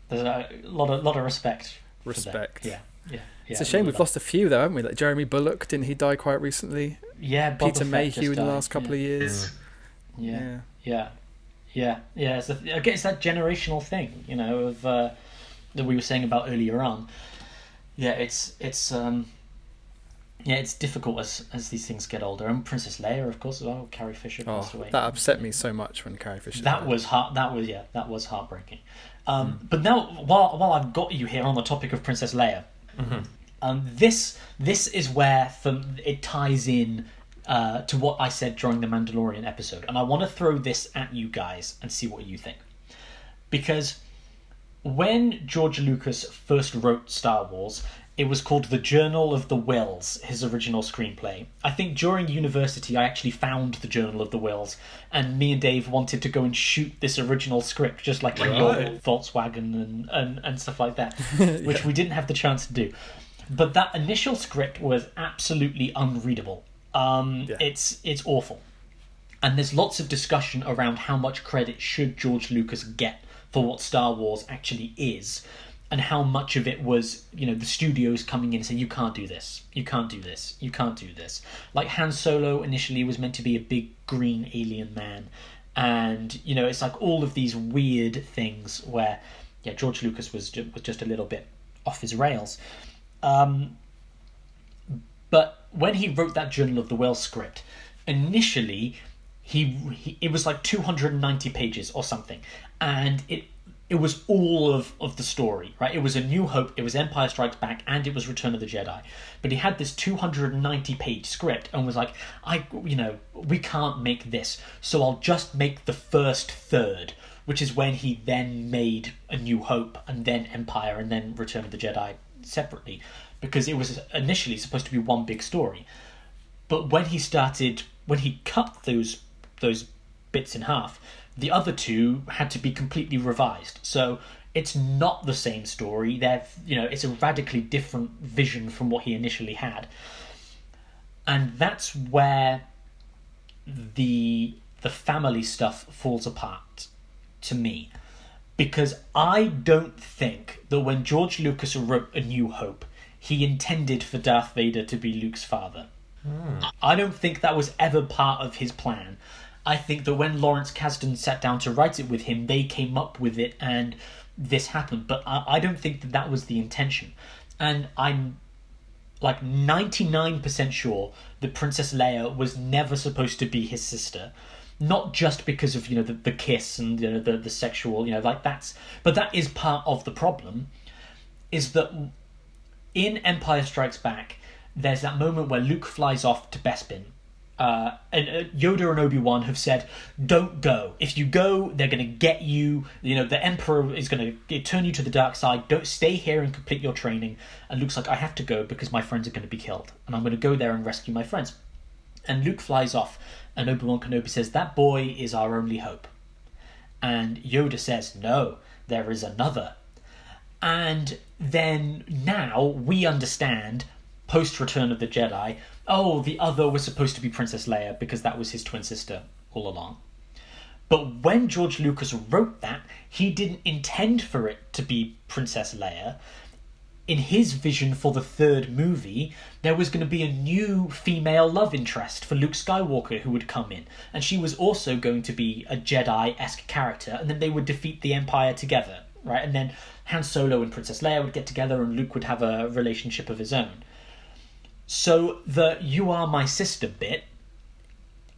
there's a lot of respect. Yeah. It's Yeah, a shame we've lost a few though, haven't we? Like Jeremy Bulloch, didn't he die quite recently? Yeah, Peter Mayhew in the last couple of years. Yeah. It's that generational thing, of that we were saying about earlier on. Yeah, it's difficult as these things get older. And Princess Leia, of course, as well. Carrie Fisher passed away. That upset me so much when Carrie Fisher That died. was that was heartbreaking. But now, while I've got you here on the topic of Princess Leia, this is where it ties in to what I said during the Mandalorian episode, and I want to throw this at you guys and see what you think, because when George Lucas first wrote Star Wars, it was called The Journal of the Whills, his original screenplay. I think during university I actually found The Journal of the Whills, and me and Dave wanted to go and shoot this original script, just like in your Volkswagen and stuff like that, which we didn't have the chance to do. But that initial script was absolutely unreadable. It's awful. And there's lots of discussion around how much credit should George Lucas get for what Star Wars actually is, and how much of it was, the studios coming in and saying, you can't do this, you can't do this, you can't do this. Like Han Solo initially was meant to be a big green alien man, and it's like all of these weird things where George Lucas was just a little bit off his rails. But when he wrote that Journal of the Whills script, initially it was like 290 pages or something, and it was all of the story, right? It was A New Hope, it was Empire Strikes Back, and it was Return of the Jedi. But he had this 290-page script and was like, we can't make this, so I'll just make the first third, which is when he then made A New Hope, and then Empire, and then Return of the Jedi separately, because it was initially supposed to be one big story. But when he cut those bits in half, the other two had to be completely revised. So it's not the same story. It's a radically different vision from what he initially had. And that's where the family stuff falls apart to me. Because I don't think that when George Lucas wrote A New Hope, he intended for Darth Vader to be Luke's father. I don't think that was ever part of his plan. I think that when Lawrence Kasdan sat down to write it with him, they came up with it and this happened. But I don't think that was the intention. And I'm like 99% sure that Princess Leia was never supposed to be his sister. Not just because of, the kiss and the sexual, but that is part of the problem, is that in Empire Strikes Back, there's that moment where Luke flies off to Bespin. And Yoda and Obi-Wan have said, don't go. If you go, they're going to get you. The Emperor is going to turn you to the dark side. Don't stay here and complete your training. And Luke's like, I have to go because my friends are going to be killed. And I'm going to go there and rescue my friends. And Luke flies off. And Obi-Wan Kenobi says, that boy is our only hope. And Yoda says, no, there is another. And then now we understand, post-Return of the Jedi, the other was supposed to be Princess Leia because that was his twin sister all along. But when George Lucas wrote that, he didn't intend for it to be Princess Leia. In his vision for the third movie, there was going to be a new female love interest for Luke Skywalker who would come in. And she was also going to be a Jedi-esque character, and then they would defeat the Empire together, right? And then Han Solo and Princess Leia would get together and Luke would have a relationship of his own. So the "you are my sister" bit,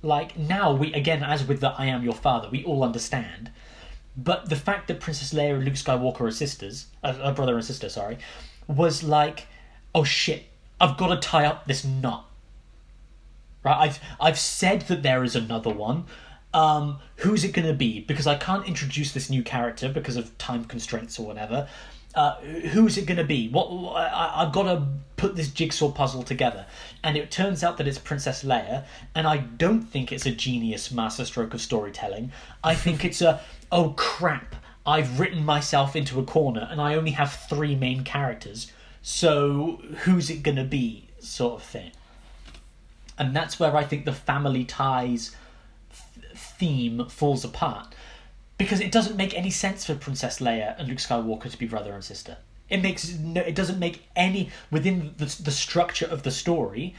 like now we, again, as with the "I am your father," we all understand. But the fact that Princess Leia and Luke Skywalker are sisters, a brother and sister, sorry, was like, oh shit, I've got to tie up this knot. Right? I've said that there is another one. Who's it going to be? Because I can't introduce this new character because of time constraints or whatever. Who's it going to be? I've got to put this jigsaw puzzle together. And it turns out that it's Princess Leia, and I don't think it's a genius masterstroke of storytelling. I think it's oh crap, I've written myself into a corner and I only have 3 main characters, so who's it going to be, sort of thing. And that's where I think the family ties theme falls apart. Because it doesn't make any sense for Princess Leia and Luke Skywalker to be brother and sister. It doesn't make any, within the structure of the story,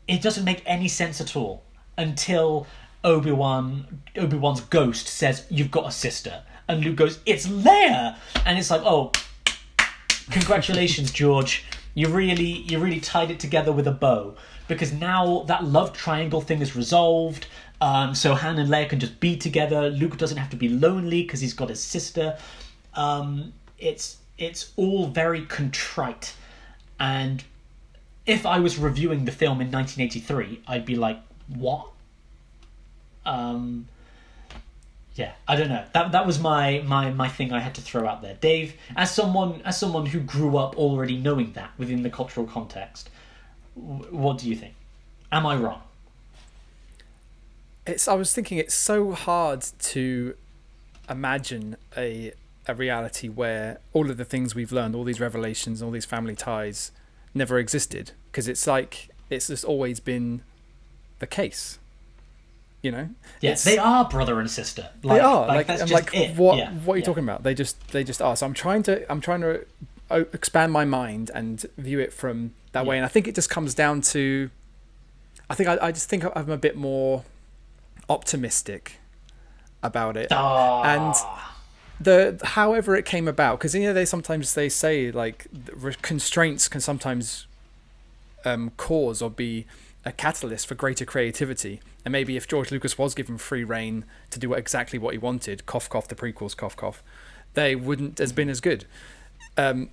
it doesn't make any sense at all until Obi-Wan's ghost says, you've got a sister. And Luke goes, it's Leia! And it's like, oh, Congratulations, George. You really tied it together with a bow, because now that love triangle thing is resolved. So Han and Leia can just be together. Luke doesn't have to be lonely because he's got his sister. It's all very contrite. And if I was reviewing the film in 1983, I'd be like, what? Yeah, I don't know. That was my thing I had to throw out there. Dave, as someone who grew up already knowing that within the cultural context, what do you think? Am I wrong? I was thinking it's so hard to imagine a reality where all of the things we've learned, all these revelations, all these family ties, never existed, because it's like it's just always been the case. You know, yes, they are brother and sister. They are that's just like it. what are you talking about? They just are. So I'm trying to expand my mind and view it from that way. And I think it just comes down to, I just think I'm a bit more optimistic about it. And however it came about, because they say like constraints can sometimes cause or be a catalyst for greater creativity. And maybe if George Lucas was given free reign to do exactly what he wanted, cough cough, the prequels, cough cough, they wouldn't have been as good.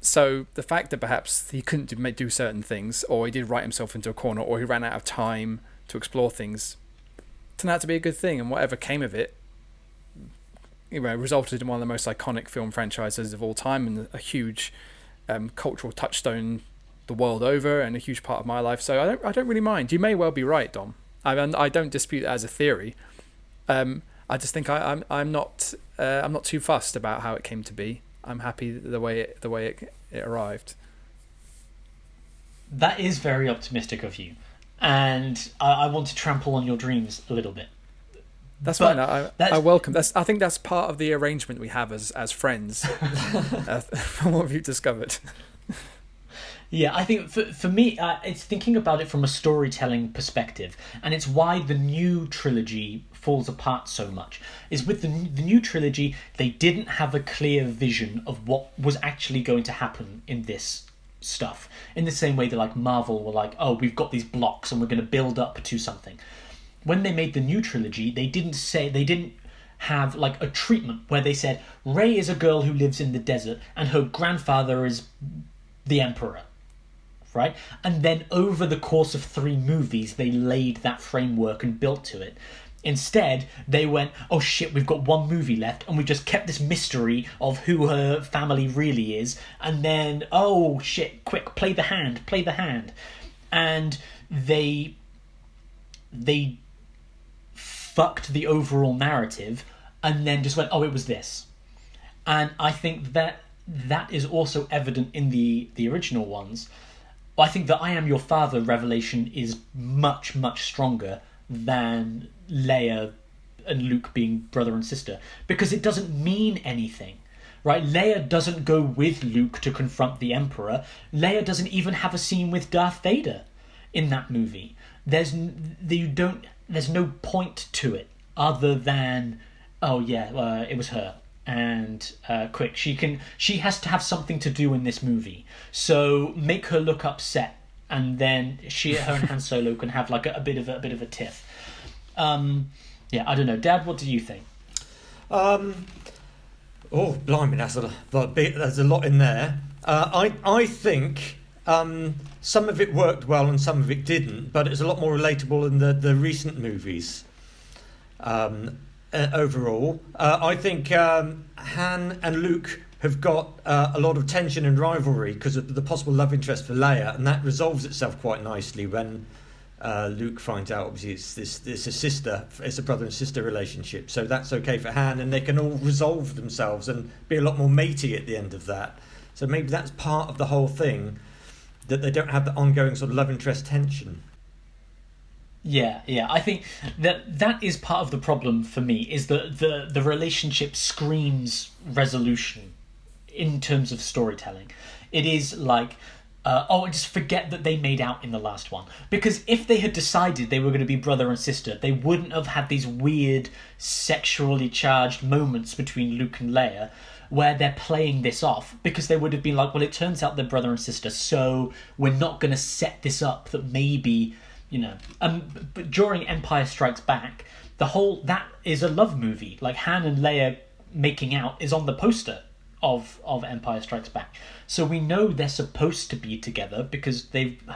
So the fact that perhaps he couldn't do certain things, or he did write himself into a corner, or he ran out of time to explore things, turned out to be a good thing. And whatever came of it, resulted in one of the most iconic film franchises of all time, and a huge cultural touchstone the world over, and a huge part of my life. So I don't really mind. You may well be right, Dom. I don't dispute it as a theory. I just think I'm not too fussed about how it came to be. I'm happy the way it arrived. That is very optimistic of you, and I want to trample on your dreams a little bit. That's fine. I welcome. I think that's part of the arrangement we have as friends. From what we've discovered. Yeah, I think for me, it's thinking about it from a storytelling perspective, and it's why the new trilogy falls apart so much. Is with the new trilogy, they didn't have a clear vision of what was actually going to happen in this stuff. In the same way that like Marvel were like, oh, we've got these blocks and we're going to build up to something. When they made the new trilogy, they didn't have like a treatment where they said Rey is a girl who lives in the desert and her grandfather is the Emperor. Right? And then over the course of 3 movies, they laid that framework and built to it. Instead, they went, oh shit, we've got 1 movie left, and we just kept this mystery of who her family really is, and then, oh shit, quick, play the hand. And they fucked the overall narrative, and then just went, oh, it was this. And I think that is also evident in the original ones. I think the I Am Your Father revelation is much, much stronger than Leia and Luke being brother and sister, because it doesn't mean anything, right? Leia doesn't go with Luke to confront the Emperor. Leia doesn't even have a scene with Darth Vader in that movie. There's no point to it other than, oh yeah, it was her. And quick, she has to have something to do in this movie, so make her look upset, and then her and Han Solo can have like a bit of a tiff. Yeah, I don't know, Dad, what do you think? Oh, blimey, there's a lot in there. I think some of it worked well and some of it didn't, but it's a lot more relatable in the recent movies. Overall, I think Han and Luke have got a lot of tension and rivalry because of the possible love interest for Leia, and that resolves itself quite nicely when Luke finds out obviously it's a brother and sister relationship, so that's okay for Han, and they can all resolve themselves and be a lot more matey at the end of that. So maybe that's part of the whole thing, that they don't have the ongoing sort of love interest tension. Yeah, I think that is part of the problem for me, is the relationship screams resolution in terms of storytelling. It is like, just forget that they made out in the last one. Because if they had decided they were going to be brother and sister, they wouldn't have had these weird sexually charged moments between Luke and Leia. where they're playing this off, because they would have been like, well, it turns out they're brother and sister, so we're not going to set this up that maybe, but during Empire Strikes Back, that is a love movie. Like, Han and Leia making out is on the poster of Empire Strikes Back. So we know they're supposed to be together because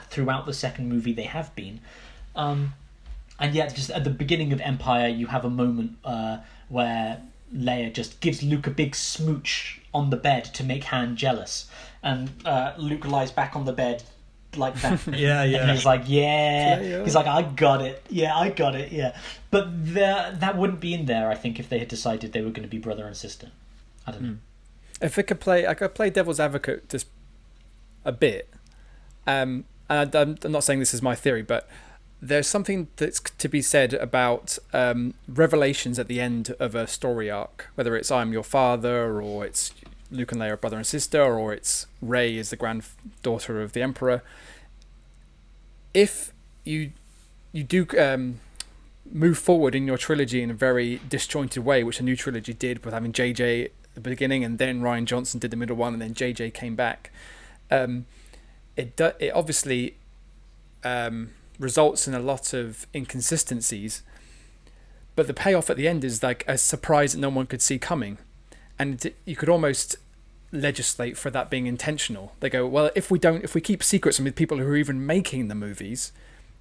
throughout the second movie they have been. And yet, just at the beginning of Empire, you have a moment where Leia just gives Luke a big smooch on the bed to make Han jealous. And Luke lies back on the bed like that. Yeah. And he's like, yeah. He's like, I got it. Yeah. But that wouldn't be in there, I think, if they had decided they were going to be brother and sister. I don't know. If I could play devil's advocate just a bit. And I'm not saying this is my theory, but there's something that's to be said about revelations at the end of a story arc, whether it's I'm your father, or it's Luke and Leia are brother and sister, or it's Rey is the granddaughter of the Emperor. If you do move forward in your trilogy in a very disjointed way, which a new trilogy did with having JJ at the beginning, and then Rian Johnson did the middle one, and then JJ came back, it obviously results in a lot of inconsistencies, but the payoff at the end is like a surprise that no one could see coming, and you could almost legislate for that being intentional. They go, well, if we keep secrets from the people who are even making the movies,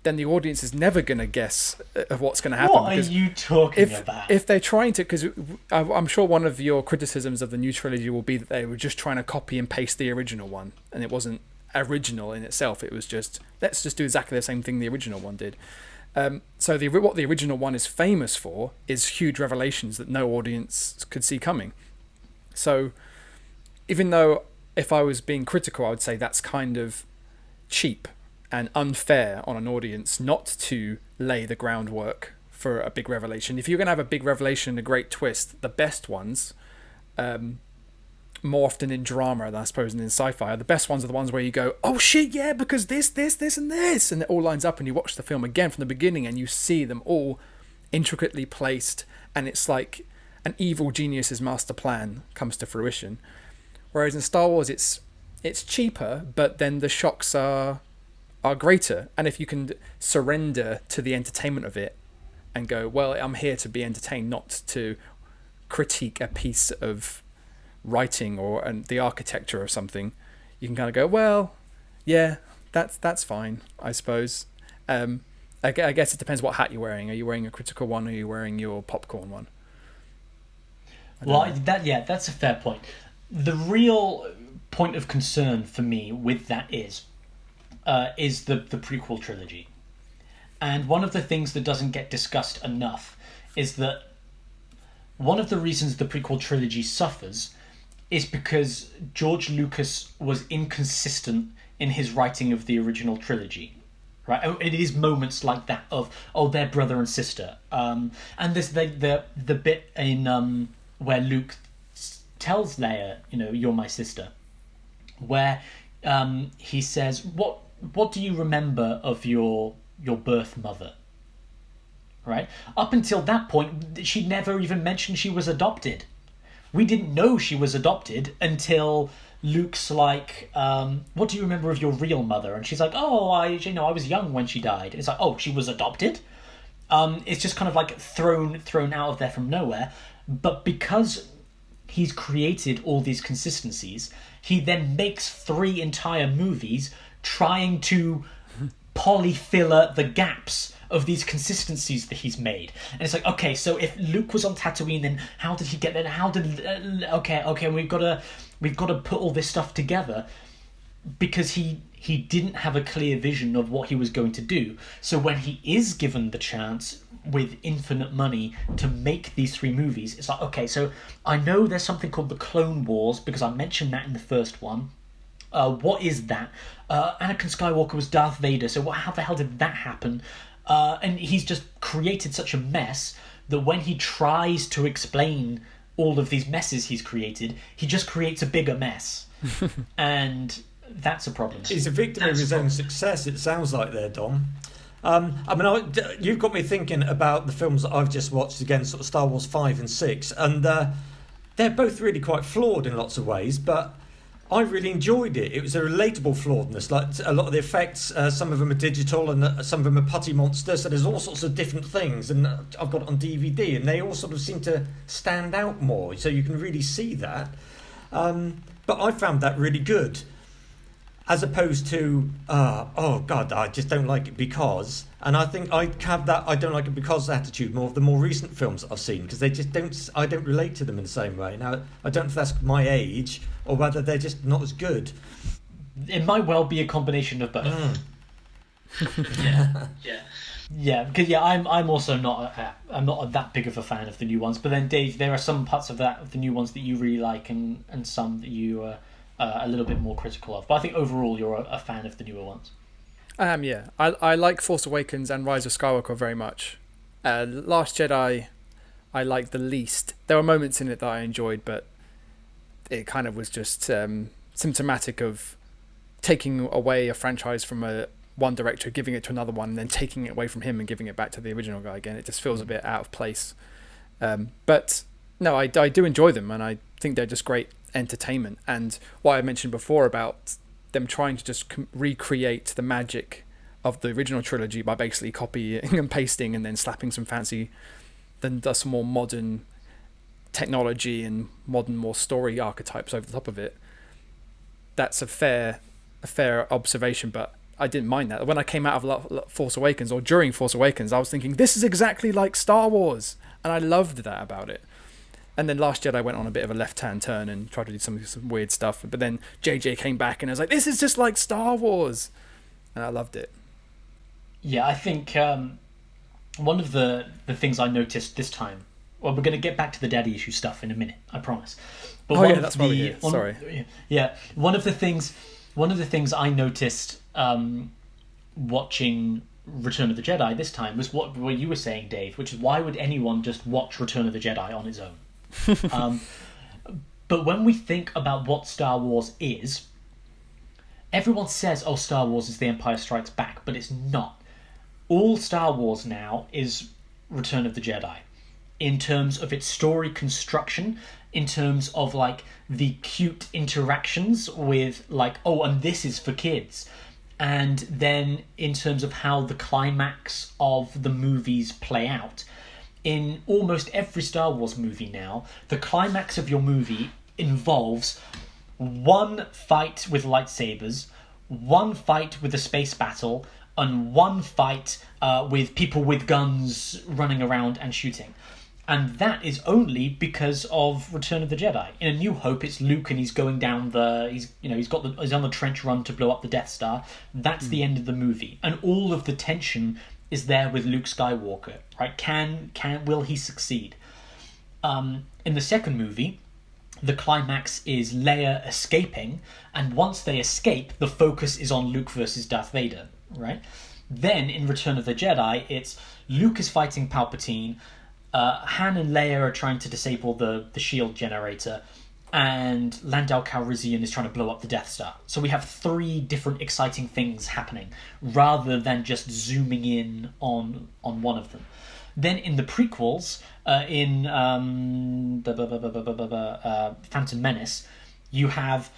then the audience is never going to guess what's going to happen. What are you talking about? If they're trying to, because I'm sure one of your criticisms of the new trilogy will be that they were just trying to copy and paste the original one, and it wasn't original in itself. It was just, let's just do exactly the same thing the original one did. So what the original one is famous for is huge revelations that no audience could see coming. So even though if I was being critical, I would say that's kind of cheap and unfair on an audience not to lay the groundwork for a big revelation. If you're going to have a big revelation and a great twist, the best ones, more often in drama than I suppose in sci-fi, the best ones are the ones where you go, oh shit, yeah, because this, and this, and it all lines up, and you watch the film again from the beginning and you see them all intricately placed, and it's like an evil genius's master plan comes to fruition. Whereas in Star Wars, it's cheaper, but then the shocks are greater. And if you can surrender to the entertainment of it and go, well, I'm here to be entertained, not to critique a piece of writing or the architecture or something, you can kind of go, well, yeah, that's fine, I suppose. I guess it depends what hat you're wearing. Are you wearing a critical one, or are you wearing your popcorn one? Well, that's a fair point. The real point of concern for me with that is the prequel trilogy. And one of the things that doesn't get discussed enough is that one of the reasons the prequel trilogy suffers is because George Lucas was inconsistent in his writing of the original trilogy. Right? It is moments like that of, oh, they're brother and sister. And there's the bit in where Luke tells Leia, you're my sister, where he says, what do you remember of your birth mother? Right? Up until that point, she never even mentioned she was adopted. We didn't know she was adopted until Luke's like, what do you remember of your real mother? And she's like, oh, I was young when she died. And it's like, oh, she was adopted? It's just kind of like thrown out of there from nowhere. But because he's created all these consistencies, he then makes 3 entire movies trying to polyfiller the gaps of these consistencies that he's made. And it's like, okay, so if Luke was on Tatooine, then how did he get there? How did okay, we've got to put all this stuff together, because he didn't have a clear vision of what he was going to do. So when he is given the chance with infinite money to make these 3 movies, it's like, okay, so I know there's something called the Clone Wars because I mentioned that in the first one. What is that? Anakin Skywalker was Darth Vader, so how the hell did that happen? And he's just created such a mess that when he tries to explain all of these messes he's created, he just creates a bigger mess. And that's a problem. He's a victim of his own success, it sounds like there, Dom. You've got me thinking about the films that I've just watched again, sort of Star Wars 5 and 6, and they're both really quite flawed in lots of ways, but I really enjoyed it. It was a relatable flawedness. Like a lot of the effects, some of them are digital and some of them are putty monsters. So there's all sorts of different things, and I've got it on DVD, and they all sort of seem to stand out more. So you can really see that. But I found that really good, as opposed to oh God, I just don't like it because. And I think I have that I don't like it because attitude more of the more recent films that I've seen, because they just don't. I don't relate to them in the same way. Now I don't know if that's my age or whether they're just not as good. It might well be a combination of both. Yeah, because I'm also not that big of a fan of the new ones. But then Dave, there are some parts of the new ones that you really like, and some that you are a little bit more critical of. But I think overall you're a fan of the newer ones. I am, yeah. I like Force Awakens and Rise of Skywalker very much. Last Jedi, I liked the least. There were moments in it that I enjoyed, but it kind of was just symptomatic of taking away a franchise from one director, giving it to another one, and then taking it away from him and giving it back to the original guy again. It just feels a bit out of place. But no, I do enjoy them, and I think they're just great entertainment. And what I mentioned before about them trying to just recreate the magic of the original trilogy by basically copying and pasting and then slapping some some more modern technology and modern, more story archetypes over the top of it. That's a fair observation, but I didn't mind that. When I came out of Force Awakens, or during Force Awakens, I was thinking, this is exactly like Star Wars, and I loved that about it. And then Last Jedi went on a bit of a left-hand turn and tried to do some weird stuff. But then JJ came back and I was like, this is just like Star Wars. And I loved it. Yeah, I think one of the things I noticed this time... Well, we're going to get back to the daddy issue stuff in a minute, I promise. But that's why we're here. Sorry. Yeah, one of the things I noticed watching Return of the Jedi this time was what you were saying, Dave, which is why would anyone just watch Return of the Jedi on its own? But when we think about what Star Wars is, everyone says, oh, Star Wars is The Empire Strikes Back, but it's not. All Star Wars now is Return of the Jedi, in terms of its story construction, in terms of like the cute interactions with like, oh, and this is for kids, and then in terms of how the climax of the movies play out. In almost every Star Wars movie now, the climax of your movie involves one fight with lightsabers, one fight with a space battle, and one fight with people with guns running around and shooting. And that is only because of Return of the Jedi. In A New Hope, it's Luke and he's going down he's on the trench run to blow up the Death Star. That's the end of the movie, and all of the tension is there with Luke Skywalker, right? Will he succeed? In the second movie, the climax is Leia escaping, and once they escape, the focus is on Luke versus Darth Vader, right? Then in Return of the Jedi, it's Luke is fighting Palpatine, Han and Leia are trying to disable the shield generator, and Lando Calrissian is trying to blow up the Death Star. So we have three different exciting things happening, rather than just zooming in on one of them. Then in the prequels, in Phantom Menace, you have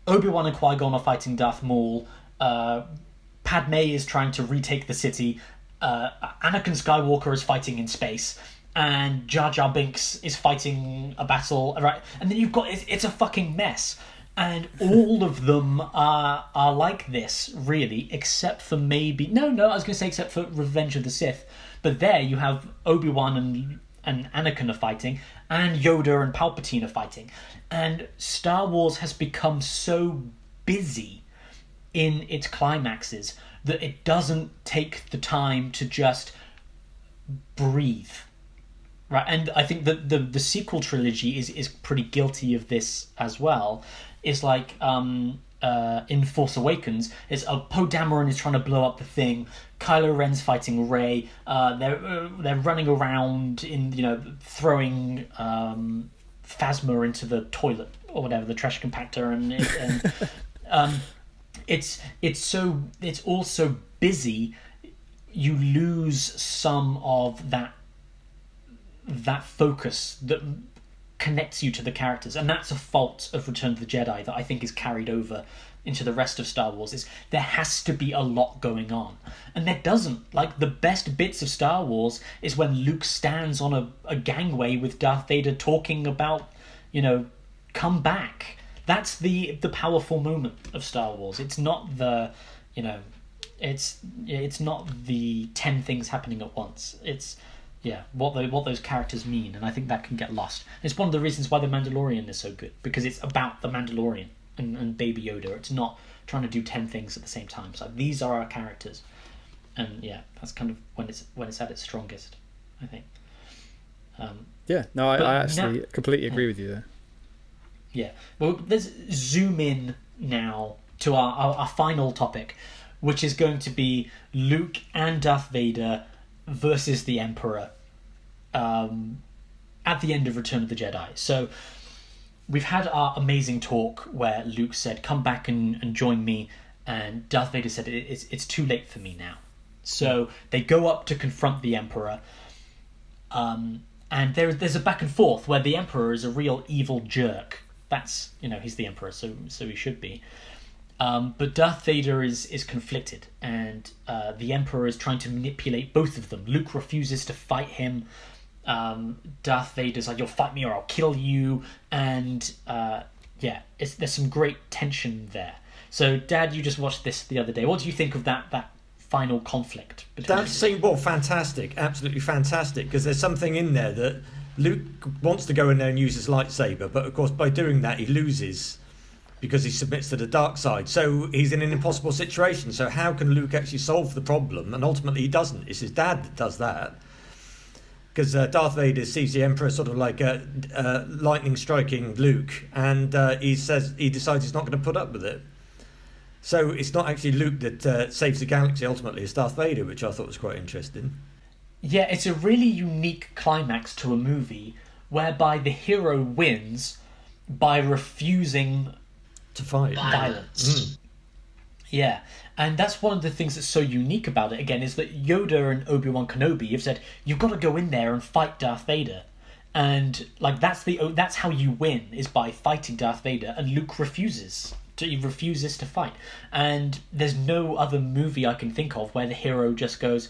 Obi-Wan and Qui-Gon are fighting Darth Maul, Padme is trying to retake the city, Anakin Skywalker is fighting in space, and Jar Jar Binks is fighting a battle, right? And then you've got it's a fucking mess, and all of them are like this, really, except for maybe I was going to say except for Revenge of the Sith, but there you have Obi-Wan and Anakin are fighting, and Yoda and Palpatine are fighting, and Star Wars has become so busy in its climaxes that it doesn't take the time to just breathe. Right, and I think that the sequel trilogy is pretty guilty of this as well. It's like in Force Awakens, it's Poe Dameron is trying to blow up the thing. Kylo Ren's fighting Rey. They're running around in throwing Phasma into the toilet or whatever, the trash compactor, and it's all so busy. You lose some of that focus that connects you to the characters, and that's a fault of Return of the Jedi that I think is carried over into the rest of Star Wars. Is there has to be a lot going on, and there doesn't. Like, the best bits of Star Wars is when Luke stands on a gangway with Darth Vader talking about, come back. That's the powerful moment of Star Wars. It's not the, it's not the 10 things happening at once. It's what those characters mean, and I think that can get lost. It's one of the reasons why The Mandalorian is so good, because it's about the Mandalorian and Baby Yoda. It's not trying to do 10 things at the same time. So these are our characters, and that's kind of when it's at its strongest, I think. I actually completely agree with you there. Yeah. Well, let's zoom in now to our final topic, which is going to be Luke and Darth Vader versus the Emperor at the end of Return of the Jedi. So we've had our amazing talk where Luke said, come back and join me, and Darth Vader said, it's too late for me now. So they go up to confront the Emperor, and there's a back and forth where the Emperor is a real evil jerk. That's, he's the Emperor, so he should be. But Darth Vader is conflicted, and the Emperor is trying to manipulate both of them. Luke refuses to fight him. Darth Vader's like, you'll fight me or I'll kill you. And there's some great tension there. So, Dad, you just watched this the other day. What do you think of that final conflict between That scene, fantastic, absolutely fantastic, because there's something in there that Luke wants to go in there and use his lightsaber, but of course by doing that he loses because he submits to the dark side. So he's in an impossible situation. So how can Luke actually solve the problem? And ultimately he doesn't. It's his dad that does that. Because Darth Vader sees the Emperor sort of like lightning striking Luke, and he decides he's not going to put up with it. So it's not actually Luke that saves the galaxy ultimately, it's Darth Vader, which I thought was quite interesting. Yeah, it's a really unique climax to a movie whereby the hero wins by refusing to fight violence. Yeah, and that's one of the things that's so unique about it, again, is that Yoda and Obi-Wan Kenobi have said, you've got to go in there and fight Darth Vader. And like that's how you win, is by fighting Darth Vader, and Luke refuses to fight. And there's no other movie I can think of where the hero just goes,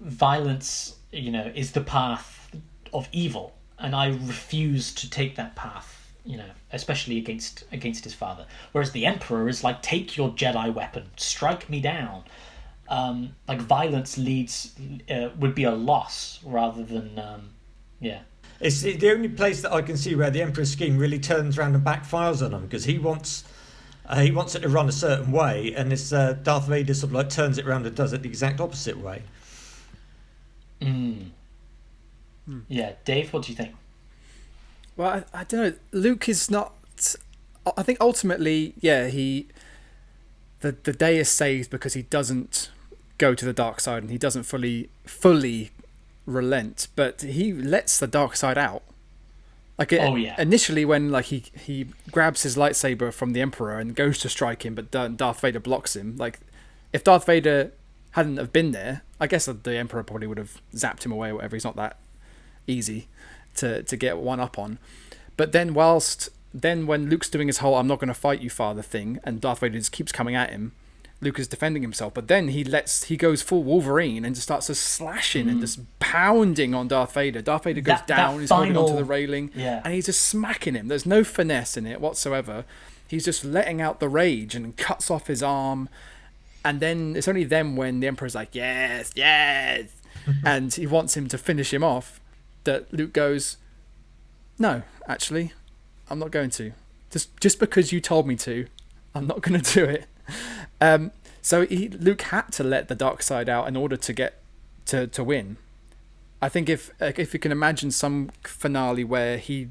violence, is the path of evil, and I refuse to take that path, especially against his father. Whereas the Emperor is like, take your Jedi weapon, strike me down. Like violence would be a loss rather than It's the only place that I can see where the Emperor's scheme really turns around and backfires on him, because he wants it to run a certain way, and this Darth Vader sort of like turns it around and does it the exact opposite way. Yeah, Dave, what do you think? Well, I don't know. Luke is not. I think ultimately, the day is saved because he doesn't go to the dark side and he doesn't fully relent, but he lets the dark side out. Like initially, when like he grabs his lightsaber from the Emperor and goes to strike him, but Darth Vader blocks him. Like, if Darth Vader hadn't have been there, I guess the Emperor probably would have zapped him away or whatever. He's not that easy to get one up on. But then when Luke's doing his whole "I'm not going to fight you, father" thing, and Darth Vader just keeps coming at him, Luke is defending himself. But then he goes full Wolverine and just starts just slashing and just pounding on Darth Vader. Darth Vader goes down, he's holding onto the railing, and he's just smacking him. There's no finesse in it whatsoever. He's just letting out the rage and cuts off his arm. And then it's only then when the Emperor's like, yes, and he wants him to finish him off, that Luke goes, no, actually, I'm not going to. Just because you told me to, I'm not going to do it. So Luke had to let the dark side out in order to get to win. I think if you can imagine some finale where he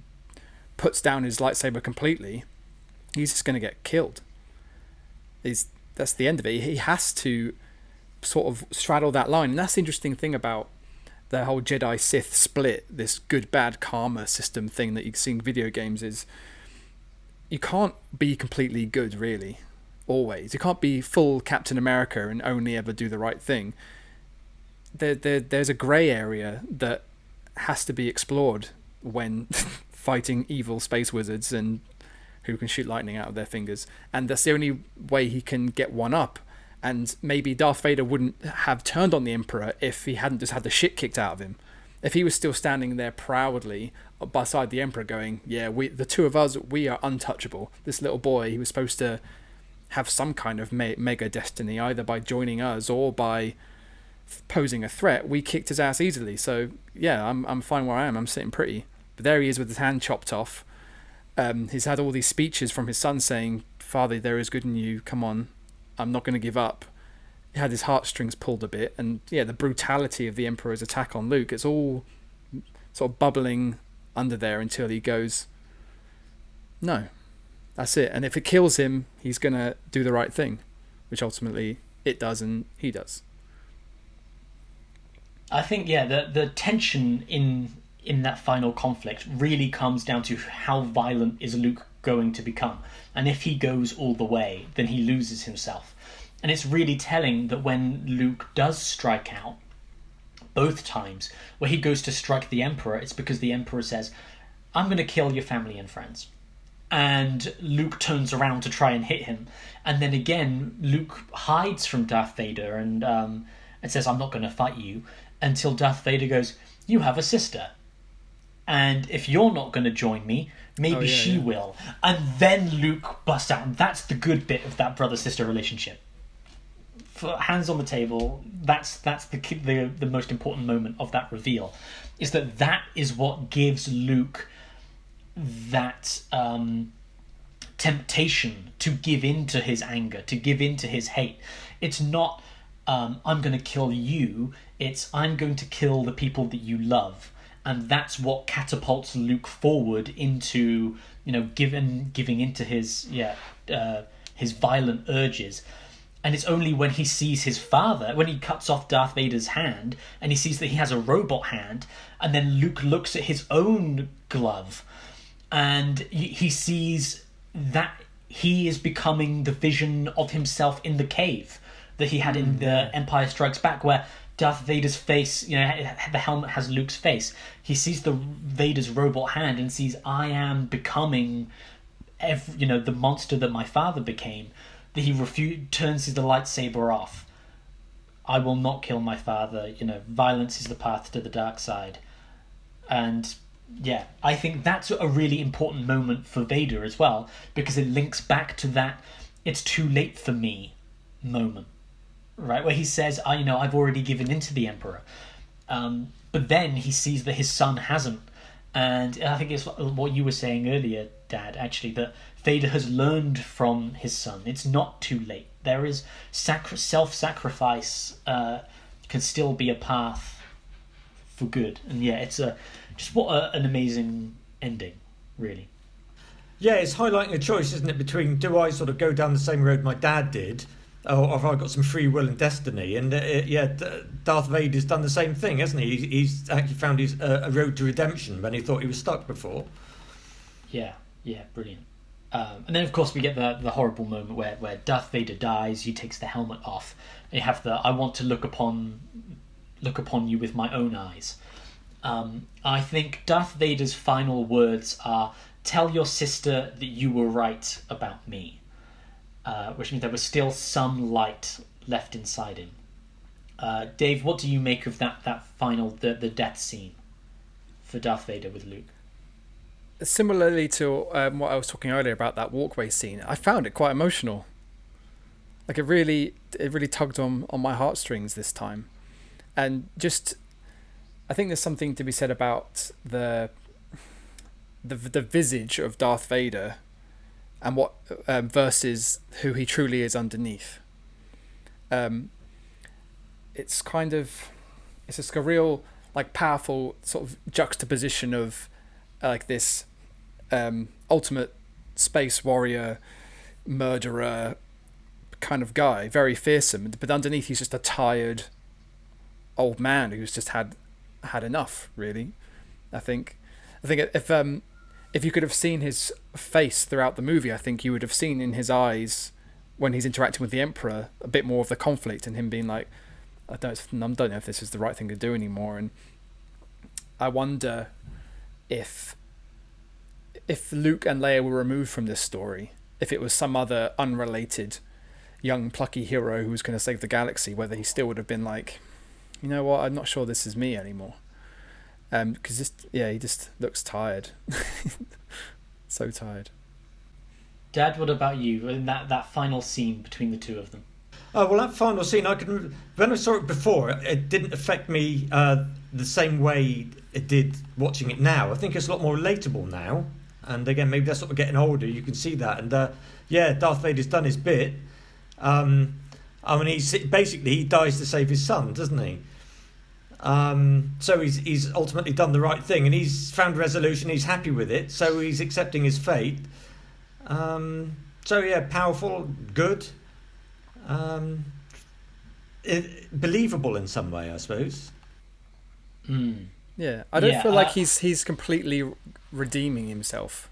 puts down his lightsaber completely, he's just going to get killed. That's the end of it. He has to sort of straddle that line, and that's the interesting thing about the whole Jedi Sith split, this good bad karma system thing that you see in video games, is you can't be completely good, really. Always. You can't be full Captain America and only ever do the right thing. There's a grey area that has to be explored when fighting evil space wizards and who can shoot lightning out of their fingers, and that's the only way he can get one up. And maybe Darth Vader wouldn't have turned on the Emperor if he hadn't just had the shit kicked out of him. If he was still standing there proudly beside the Emperor going, yeah, the two of us, we are untouchable. This little boy, he was supposed to have some kind of mega destiny, either by joining us or by posing a threat. We kicked his ass easily. So yeah, I'm fine where I am. I'm sitting pretty. But there he is with his hand chopped off. He's had all these speeches from his son saying, Father, there is good in you. Come on. I'm not going to give up. He had his heartstrings pulled a bit, and yeah, the brutality of the Emperor's attack on Luke, it's all sort of bubbling under there until he goes, no, that's it. And if it kills him, he's going to do the right thing, which ultimately it does, and he does. I think, yeah, the tension in that final conflict really comes down to how violent is Luke going to become. And if he goes all the way, then he loses himself. And it's really telling that when Luke does strike out, both times, where he goes to strike the Emperor, it's because the Emperor says, I'm going to kill your family and friends. And Luke turns around to try and hit him. And then again, Luke hides from Darth Vader and says, I'm not going to fight you, until Darth Vader goes, you have a sister. And if you're not going to join me, maybe she will. And then Luke busts out. And that's the good bit of that brother-sister relationship. For hands on the table, that's the most important moment of that reveal. Is that is what gives Luke that temptation to give in to his anger, to give in to his hate. It's not, I'm going to kill you. It's, I'm going to kill the people that you love. And that's what catapults Luke forward into, giving into his violent urges. And it's only when he sees his father, when he cuts off Darth Vader's hand, and he sees that he has a robot hand, and then Luke looks at his own glove, and he sees that he is becoming the vision of himself in the cave that he had in the Empire Strikes Back, where Darth Vader's face, the helmet has Luke's face. He sees the Vader's robot hand and sees, I am becoming, the monster that my father became. That he turns the lightsaber off. I will not kill my father. Violence is the path to the dark side. And yeah, I think that's a really important moment for Vader as well, because it links back to that it's too late for me moment. Right, where he says, I've already given in to the Emperor. But then he sees that his son hasn't. And I think it's what you were saying earlier, Dad, actually, that Vader has learned from his son. It's not too late. There is self-sacrifice can still be a path for good. And yeah, it's just what an amazing ending, really. Yeah, it's highlighting a choice, isn't it, between do I sort of go down the same road my dad did, or have I got some free will and destiny? And Darth Vader's done the same thing, hasn't he? He's actually found his a road to redemption when he thought he was stuck before. Yeah, brilliant. And then, of course, we get the horrible moment where Darth Vader dies. He takes the helmet off. You have I want to look upon you with my own eyes. I think Darth Vader's final words are, tell your sister that you were right about me. Which means there was still some light left inside him. Dave, what do you make of that final, the death scene for Darth Vader with Luke? Similarly to what I was talking earlier about that walkway scene, I found it quite emotional. Like it really tugged on my heartstrings this time. And just, I think there's something to be said about the visage of Darth Vader and what versus who he truly is underneath. It's a real, like, powerful sort of juxtaposition of like this ultimate space warrior, murderer kind of guy, very fearsome, but underneath he's just a tired old man who's just had enough, really. I think if you could have seen his face throughout the movie, I think you would have seen in his eyes when he's interacting with the Emperor a bit more of the conflict and him being like, I don't know if this is the right thing to do anymore. And I wonder if if Luke and Leia were removed from this story, if it was some other unrelated young plucky hero who was going to save the galaxy, whether he still would have been like, you know what, I'm not sure this is me anymore. Because he just looks tired. So tired. Dad, what about you? In that final scene between the two of them. Oh, well, that final scene, when I saw it before, it didn't affect me the same way it did watching it now. I think it's a lot more relatable now. And again, maybe that's sort of getting older. You can see that. And Darth Vader's done his bit. I mean, he dies to save his son, doesn't he? So he's ultimately done the right thing, and he's found resolution. He's happy with it, so he's accepting his fate. Powerful, good, believable in some way, I suppose. Yeah, I don't feel like he's completely redeeming himself.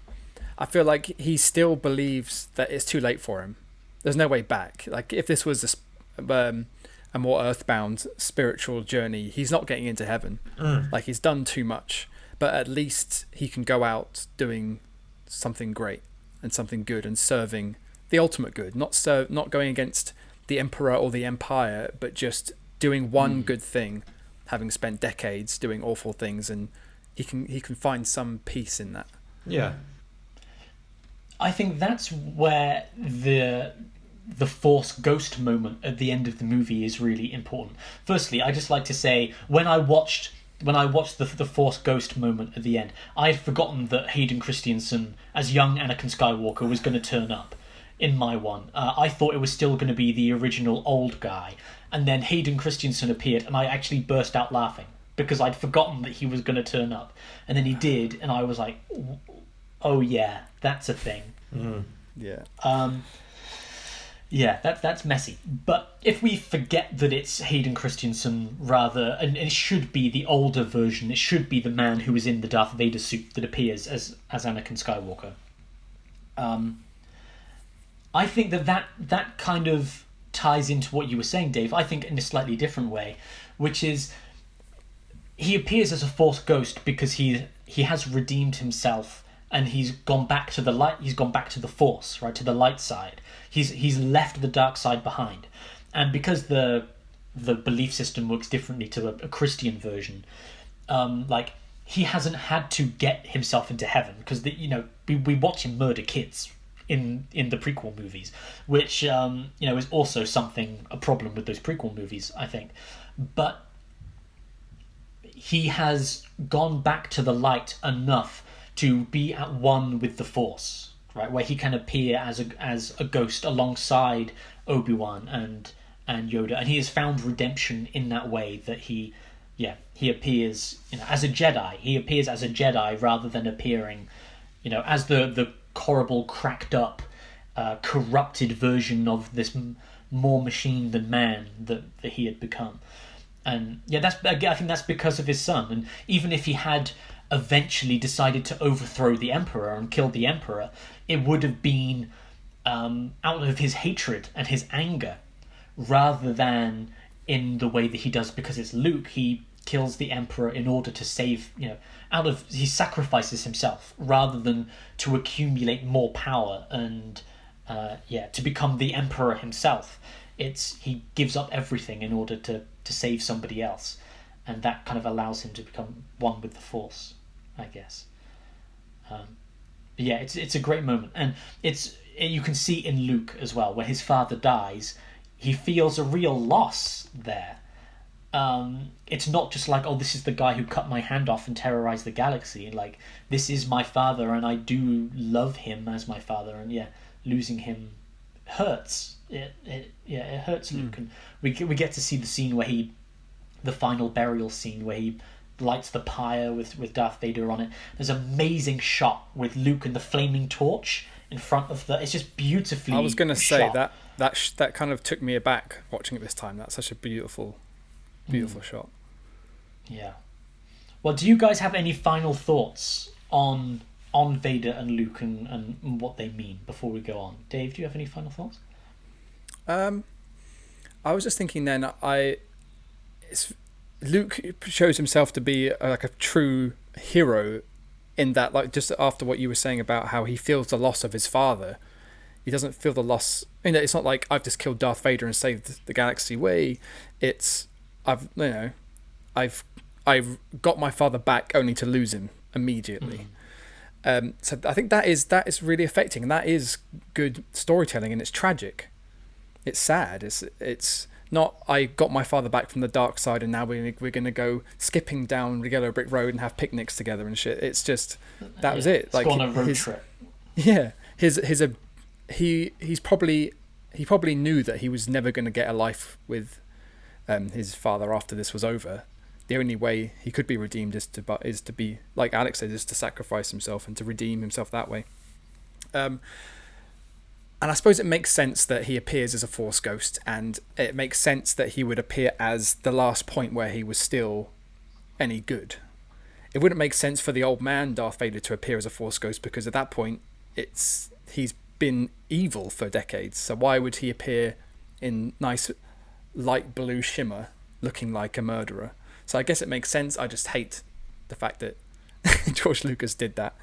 I feel like he still believes that it's too late for him. There's no way back. Like, if this was a more earthbound spiritual journey, he's not getting into heaven. Like, he's done too much, but at least he can go out doing something great and something good and serving the ultimate good, not going against the emperor or the empire, but just doing one good thing, having spent decades doing awful things, and he can find some peace in that. Yeah, I think that's where the Force ghost moment at the end of the movie is really important. Firstly, I just like to say, when I watched the Force ghost moment at the end, I had forgotten that Hayden Christensen as young Anakin Skywalker was going to turn up in my one. I thought it was still going to be the original old guy, and then Hayden Christensen appeared, and I actually burst out laughing because I'd forgotten that he was going to turn up, and then he did, and I was like, oh yeah, that's a thing. Yeah, that's messy. But if we forget that it's Hayden Christensen rather, and it should be the older version, it should be the man who is in the Darth Vader suit that appears as Anakin Skywalker. I think that kind of ties into what you were saying, Dave. I think in a slightly different way, which is he appears as a Force ghost because he has redeemed himself and he's gone back to the light. He's gone back to the Force, right, to the light side. He's left the dark side behind, and because the belief system works differently to a Christian version, like he hasn't had to get himself into heaven because we watch him murder kids in the prequel movies, which is also a problem with those prequel movies, I think, but he has gone back to the light enough to be at one with the Force. Right, where he can appear as a ghost alongside Obi-Wan and Yoda, and he has found redemption in that way that he appears as a Jedi. He appears as a Jedi rather than appearing as the horrible, cracked up, corrupted version of this more machine than man that he had become. And I think that's because of his son. And even if he had eventually decided to overthrow the Emperor and kill the Emperor, it would have been out of his hatred and his anger, rather than in the way that he does because it's Luke. He kills the Emperor in order to save, he sacrifices himself rather than to accumulate more power and to become the Emperor himself. He gives up everything in order to save somebody else, and that kind of allows him to become one with the Force, I guess. It's a great moment, and you can see in Luke as well, when his father dies, he feels a real loss there. It's not just like, oh, this is the guy who cut my hand off and terrorized the galaxy. Like, this is my father, and I do love him as my father, and losing him hurts. It hurts Luke, and we get to see the scene where the final burial scene where he lights the pyre with Darth Vader on it. There's an amazing shot with Luke and the flaming torch in front of it's just beautifully I was going to say shot. that kind of took me aback watching it this time. That's such a beautiful shot. Yeah. Well, do you guys have any final thoughts on Vader and Luke and what they mean before we go on? Dave, do you have any final thoughts? I was just thinking then, Luke shows himself to be like a true hero in that, like, just after what you were saying about how he feels the loss of his father, he doesn't feel the loss. It's not like I've just killed Darth Vader and saved the galaxy. It's I've got my father back only to lose him immediately. So I think that is really affecting, and that is good storytelling, and it's tragic. It's sad. It's not I got my father back from the dark side and now we're going to go skipping down the Yellow Brick Road and have picnics together and shit. It's just that was it. Like, go on a road trip. Yeah, he probably knew that he was never going to get a life with his father after this was over. The only way he could be redeemed is to be, like Alex said, is to sacrifice himself and to redeem himself that way. And I suppose it makes sense that he appears as a Force ghost, and it makes sense that he would appear as the last point where he was still any good. It wouldn't make sense for the old man Darth Vader to appear as a Force ghost, because at that point he's been evil for decades. So why would he appear in nice light blue shimmer looking like a murderer? So I guess it makes sense. I just hate the fact that George Lucas did that.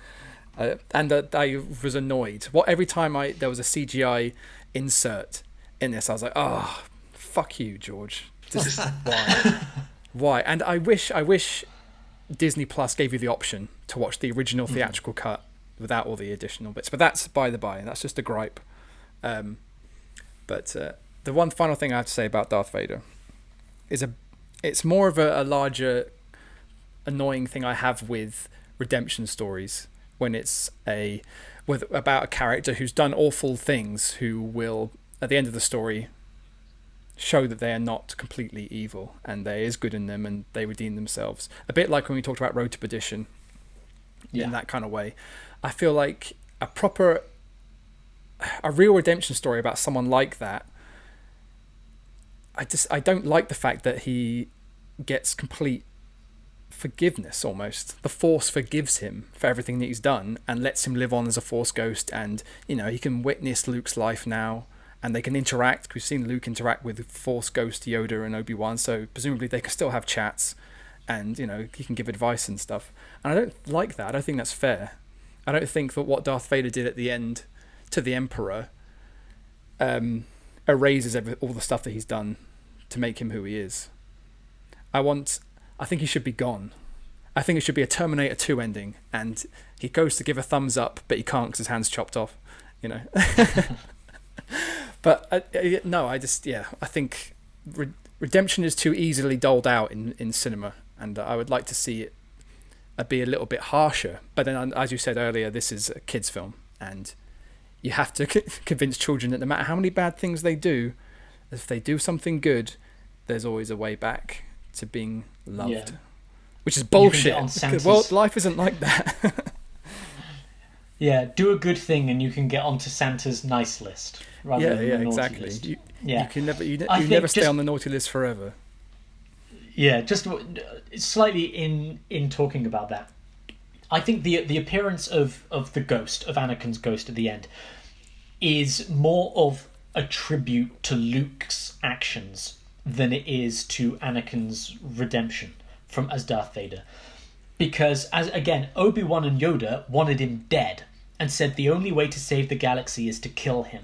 And I was annoyed. Every time there was a CGI insert in this, I was like, oh, fuck you, George. Just why? Why? And I wish Disney Plus gave you the option to watch the original theatrical cut without all the additional bits. But that's by the by. That's just a gripe. But the one final thing I have to say about Darth Vader is it's more of a larger annoying thing I have with redemption stories, when it's about a character who's done awful things, who will, at the end of the story, show that they are not completely evil and there is good in them and they redeem themselves. A bit like when we talked about Road to Perdition, in that kind of way. I feel like a real redemption story about someone like that, I don't like the fact that he gets complete forgiveness almost. The Force forgives him for everything that he's done and lets him live on as a Force ghost, and he can witness Luke's life now and they can interact. We've seen Luke interact with Force ghost Yoda and Obi-Wan, so presumably they can still have chats and he can give advice and stuff. And I don't like that. I don't think that's fair. I don't think that what Darth Vader did at the end to the Emperor erases all the stuff that he's done to make him who he is. I think he should be gone. I think it should be a Terminator 2 ending, and he goes to give a thumbs up, but he can't because his hand's chopped off, But no, I think redemption is too easily doled out in cinema, and I would like to see it be a little bit harsher. But then, as you said earlier, this is a kids' film, and you have to convince children that no matter how many bad things they do, if they do something good, there's always a way back to being loved, which is bullshit. Well, life isn't like that. Yeah, do a good thing and you can get onto Santa's nice list rather than the naughty exactly. list. You never stay on the naughty list forever. Yeah, just slightly in talking about that, I think the appearance of the ghost, of Anakin's ghost at the end, is more of a tribute to Luke's actions than it is to Anakin's redemption as Darth Vader. Because, again, Obi-Wan and Yoda wanted him dead and said the only way to save the galaxy is to kill him.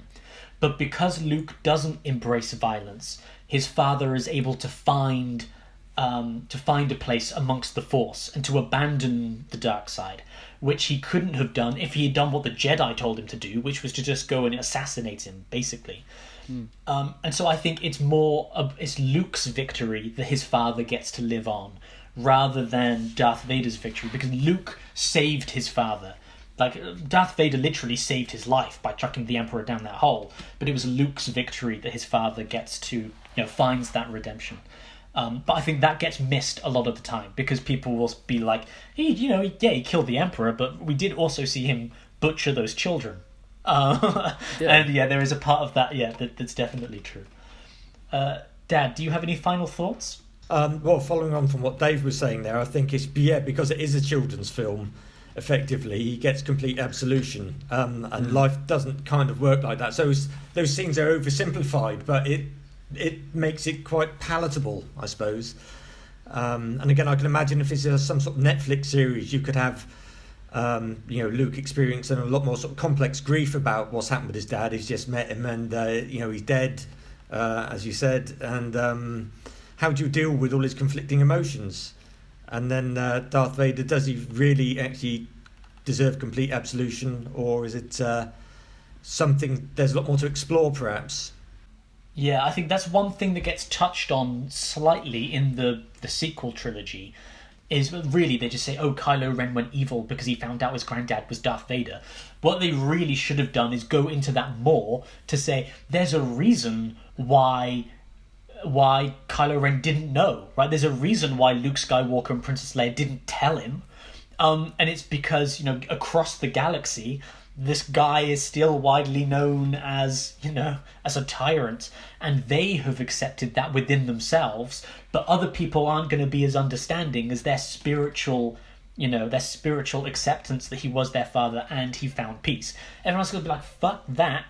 But because Luke doesn't embrace violence, his father is able to find a place amongst the Force and to abandon the dark side, which he couldn't have done if he had done what the Jedi told him to do, which was to just go and assassinate him, basically. And so I think it's Luke's victory that his father gets to live on, rather than Darth Vader's victory, because Luke saved his father. Like, Darth Vader literally saved his life by chucking the Emperor down that hole, but it was Luke's victory that his father gets to, finds that redemption. But I think that gets missed a lot of the time, because people will be like, he killed the Emperor, but we did also see him butcher those children. And there is a part of that, that's definitely true. Dad, do you have any final thoughts? Well, following on from what Dave was saying there, I think it's because it is a children's film. Effectively, he gets complete absolution, and life doesn't kind of work like that. So those scenes are oversimplified, but it makes it quite palatable, I suppose. And again, I can imagine if it's some sort of Netflix series, you could have Luke experiencing a lot more sort of complex grief about what's happened with his dad. He's just met him, and he's dead, as you said. And how do you deal with all his conflicting emotions? And then Darth Vader, does he really actually deserve complete absolution, or is it something? There's a lot more to explore, perhaps. Yeah, I think that's one thing that gets touched on slightly in the sequel trilogy, is really they just say, oh, Kylo Ren went evil because he found out his granddad was Darth Vader. What they really should have done is go into that more to say there's a reason why Kylo Ren didn't know, right? There's a reason why Luke Skywalker and Princess Leia didn't tell him. And it's because, across the galaxy, this guy is still widely known as a tyrant, and they have accepted that within themselves, but other people aren't going to be as understanding as their spiritual acceptance that he was their father and he found peace. Everyone's going to be like, fuck that.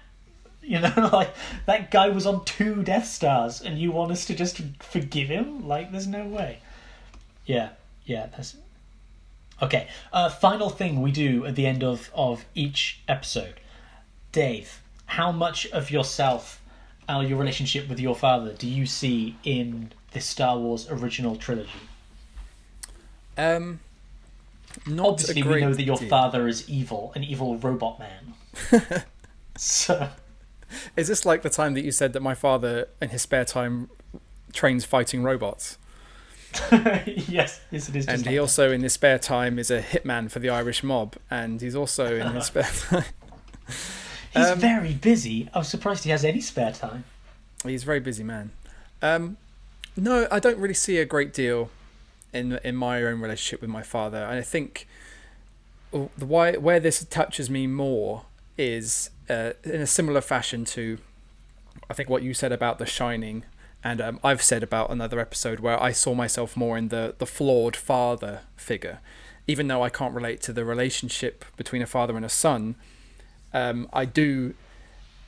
Like, that guy was on 2 Death Stars and you want us to just forgive him? Like, there's no way. Yeah, that's... Okay, final thing we do at the end of each episode. Dave, how much of yourself, your relationship with your father, do you see in the Star Wars original trilogy? Not Obviously, we know that your deal. father is evil, an evil robot man. So... Is this like the time that you said that my father, in his spare time, trains fighting robots? yes, it is. Just And like he that. also, in his spare time, is a hitman for the Irish mob. And he's also, in his spare time... He's very busy. I was surprised he has any spare time. He's a very busy man. No, I don't really see a great deal in my own relationship with my father. And I think where this touches me more is in a similar fashion to, I think, what you said about The Shining, and I've said about another episode where I saw myself more in the flawed father figure. Even though I can't relate to the relationship between a father and a son, I do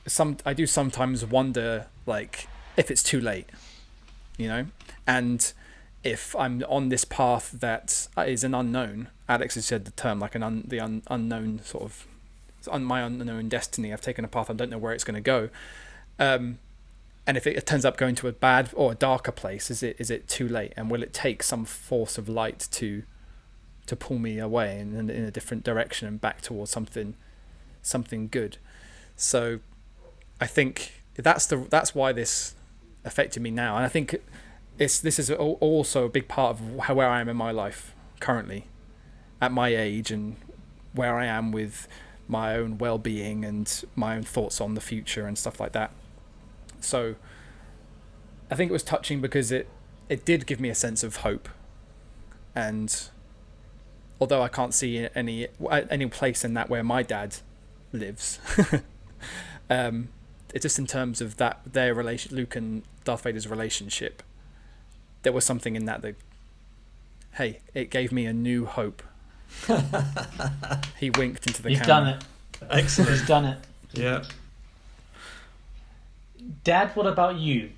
sometimes wonder, like, if it's too late, and if I'm on this path that is an unknown. Alex has said the term, like the unknown sort of, it's on my unknown destiny. I've taken a path, I don't know where it's going to go, and if it turns up going to a bad or a darker place, is it too late, and will it take some force of light to pull me away in a different direction and back towards something good? So I think that's why this affected me now, and I think this is also a big part of where I am in my life currently, at my age, and where I am with my own well-being and my own thoughts on the future and stuff like that. So I think it was touching because it did give me a sense of hope, and although I can't see any place in that where my dad lives, it's just in terms of their relation, Luke and Darth Vader's relationship, there was something in that it gave me a new hope. He winked into the You've camera. done it. Excellent. He's done it. Yeah. Dad, what about you?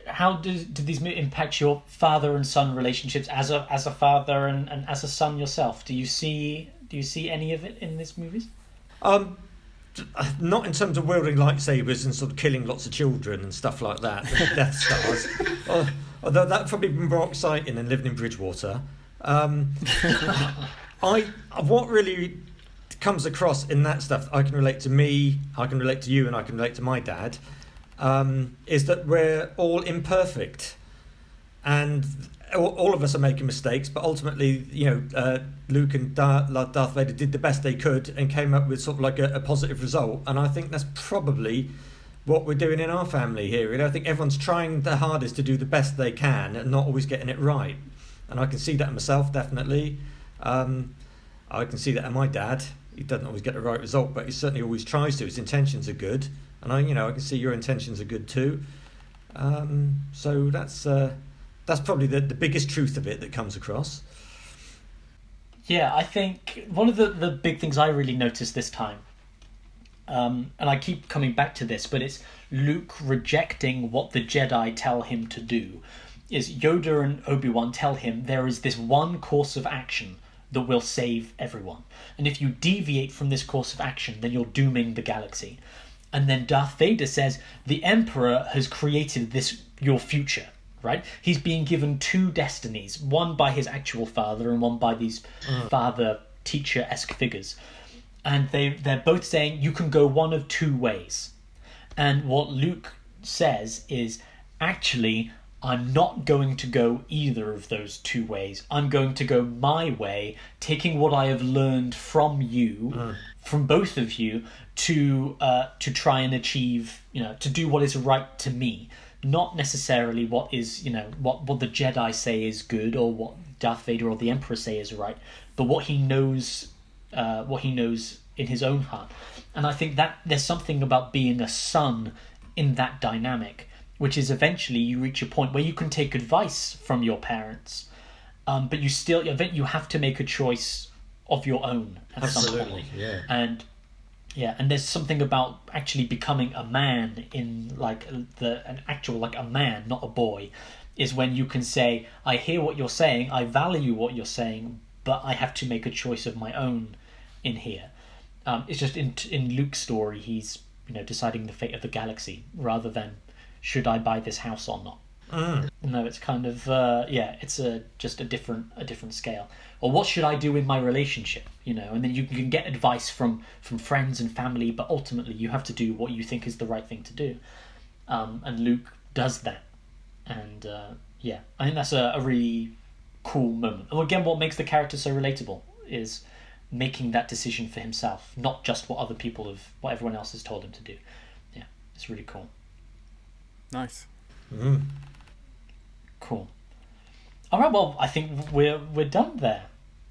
How did these impact your father and son relationships as a father and as a son yourself? Do you see any of it in these movies? Not in terms of wielding lightsabers and sort of killing lots of children and stuff like that, the Death Stars. Although that'd probably been more exciting than living in Bridgewater. What really comes across in that stuff, I can relate to me, I can relate to you, and I can relate to my dad, is that we're all imperfect, and all of us are making mistakes, but ultimately, Luke and Darth Vader did the best they could and came up with sort of like a positive result. And I think that's probably what we're doing in our family here. I think everyone's trying their hardest to do the best they can and not always getting it right. And I can see that in myself, definitely. I can see that in my dad. He doesn't always get the right result, but he certainly always tries to. His intentions are good, and I can see your intentions are good too. So that's probably the biggest truth of it that comes across. Yeah, I think one of the big things I really noticed this time, and I keep coming back to this, but it's Luke rejecting what the Jedi tell him to do, is Yoda and Obi-Wan tell him there is this one course of action. that will save everyone. And if you deviate from this course of action, then you're dooming the galaxy. And then Darth Vader says, the Emperor has created this, your future, right? He's being given two destinies, one by his actual father and one by these father-teacher-esque figures. And they're both saying you can go one of two ways. And what Luke says is, actually, I'm not going to go either of those two ways. I'm going to go my way, taking what I have learned from you, from both of you, to try and achieve, to do what is right to me. Not necessarily what is, what the Jedi say is good, or what Darth Vader or the Emperor say is right, but what he knows in his own heart. And I think that there's something about being a son in that dynamic, which is eventually you reach a point where you can take advice from your parents, but you have to make a choice of your own at some point. And there's something about actually becoming a man in a man, not a boy, is when you can say, I hear what you're saying, I value what you're saying, but I have to make a choice of my own in here. It's just in Luke's story, he's deciding the fate of the galaxy rather than should I buy this house or not. No, it's kind of it's just a different scale. Or what should I do in my relationship? And then you can get advice from friends and family, but ultimately you have to do what you think is the right thing to do. And Luke does that, and I think that's a really cool moment. And again, what makes the character so relatable is making that decision for himself, not just what everyone else has told him to do. Yeah, it's really cool. Nice. Cool. All right, well, I think we're done there.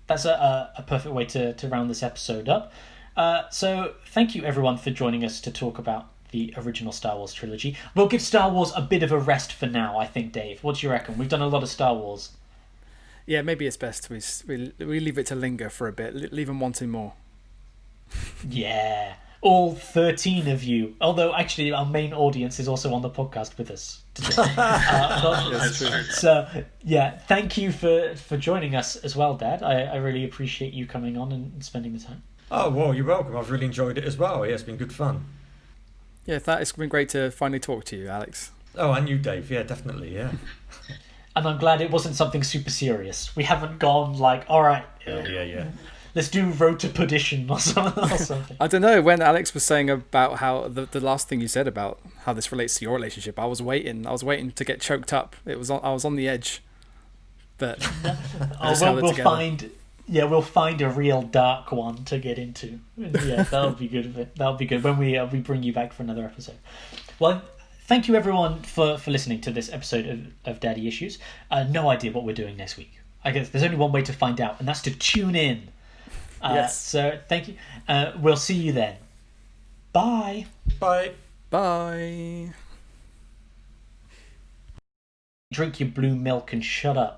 That's a perfect way to round this episode up. So thank you everyone for joining us to talk about the original Star Wars trilogy. We'll give Star Wars a bit of a rest for now, I think, Dave. What do you reckon? We've done a lot of Star Wars. Yeah, maybe it's best we leave it to linger for a bit, leave them wanting more. Yeah, all 13 of you. Although, actually, our main audience is also on the podcast with us today. That's true. So, yeah, thank you for joining us as well, Dad. I really appreciate you coming on and spending the time. Oh, well, you're welcome. I've really enjoyed it as well. Yeah, it's been good fun. Yeah, it's been great to finally talk to you, Alex. Oh, and you, Dave. Yeah, definitely, yeah. And I'm glad it wasn't something super serious. We haven't gone like, all right, let's do Road to Perdition or something. I don't know, when Alex was saying about how the last thing you said about how this relates to your relationship, I was waiting to get choked up. I was on the edge. But we'll find a real dark one to get into. Yeah, that'll be good. That'll be good when we bring you back for another episode. Well, thank you everyone for listening to this episode of Daddy Issues. No idea what we're doing next week. I guess there's only one way to find out, and that's to tune in. Yes. So thank you. We'll see you then. Bye. Bye. Bye. Drink your blue milk and shut up.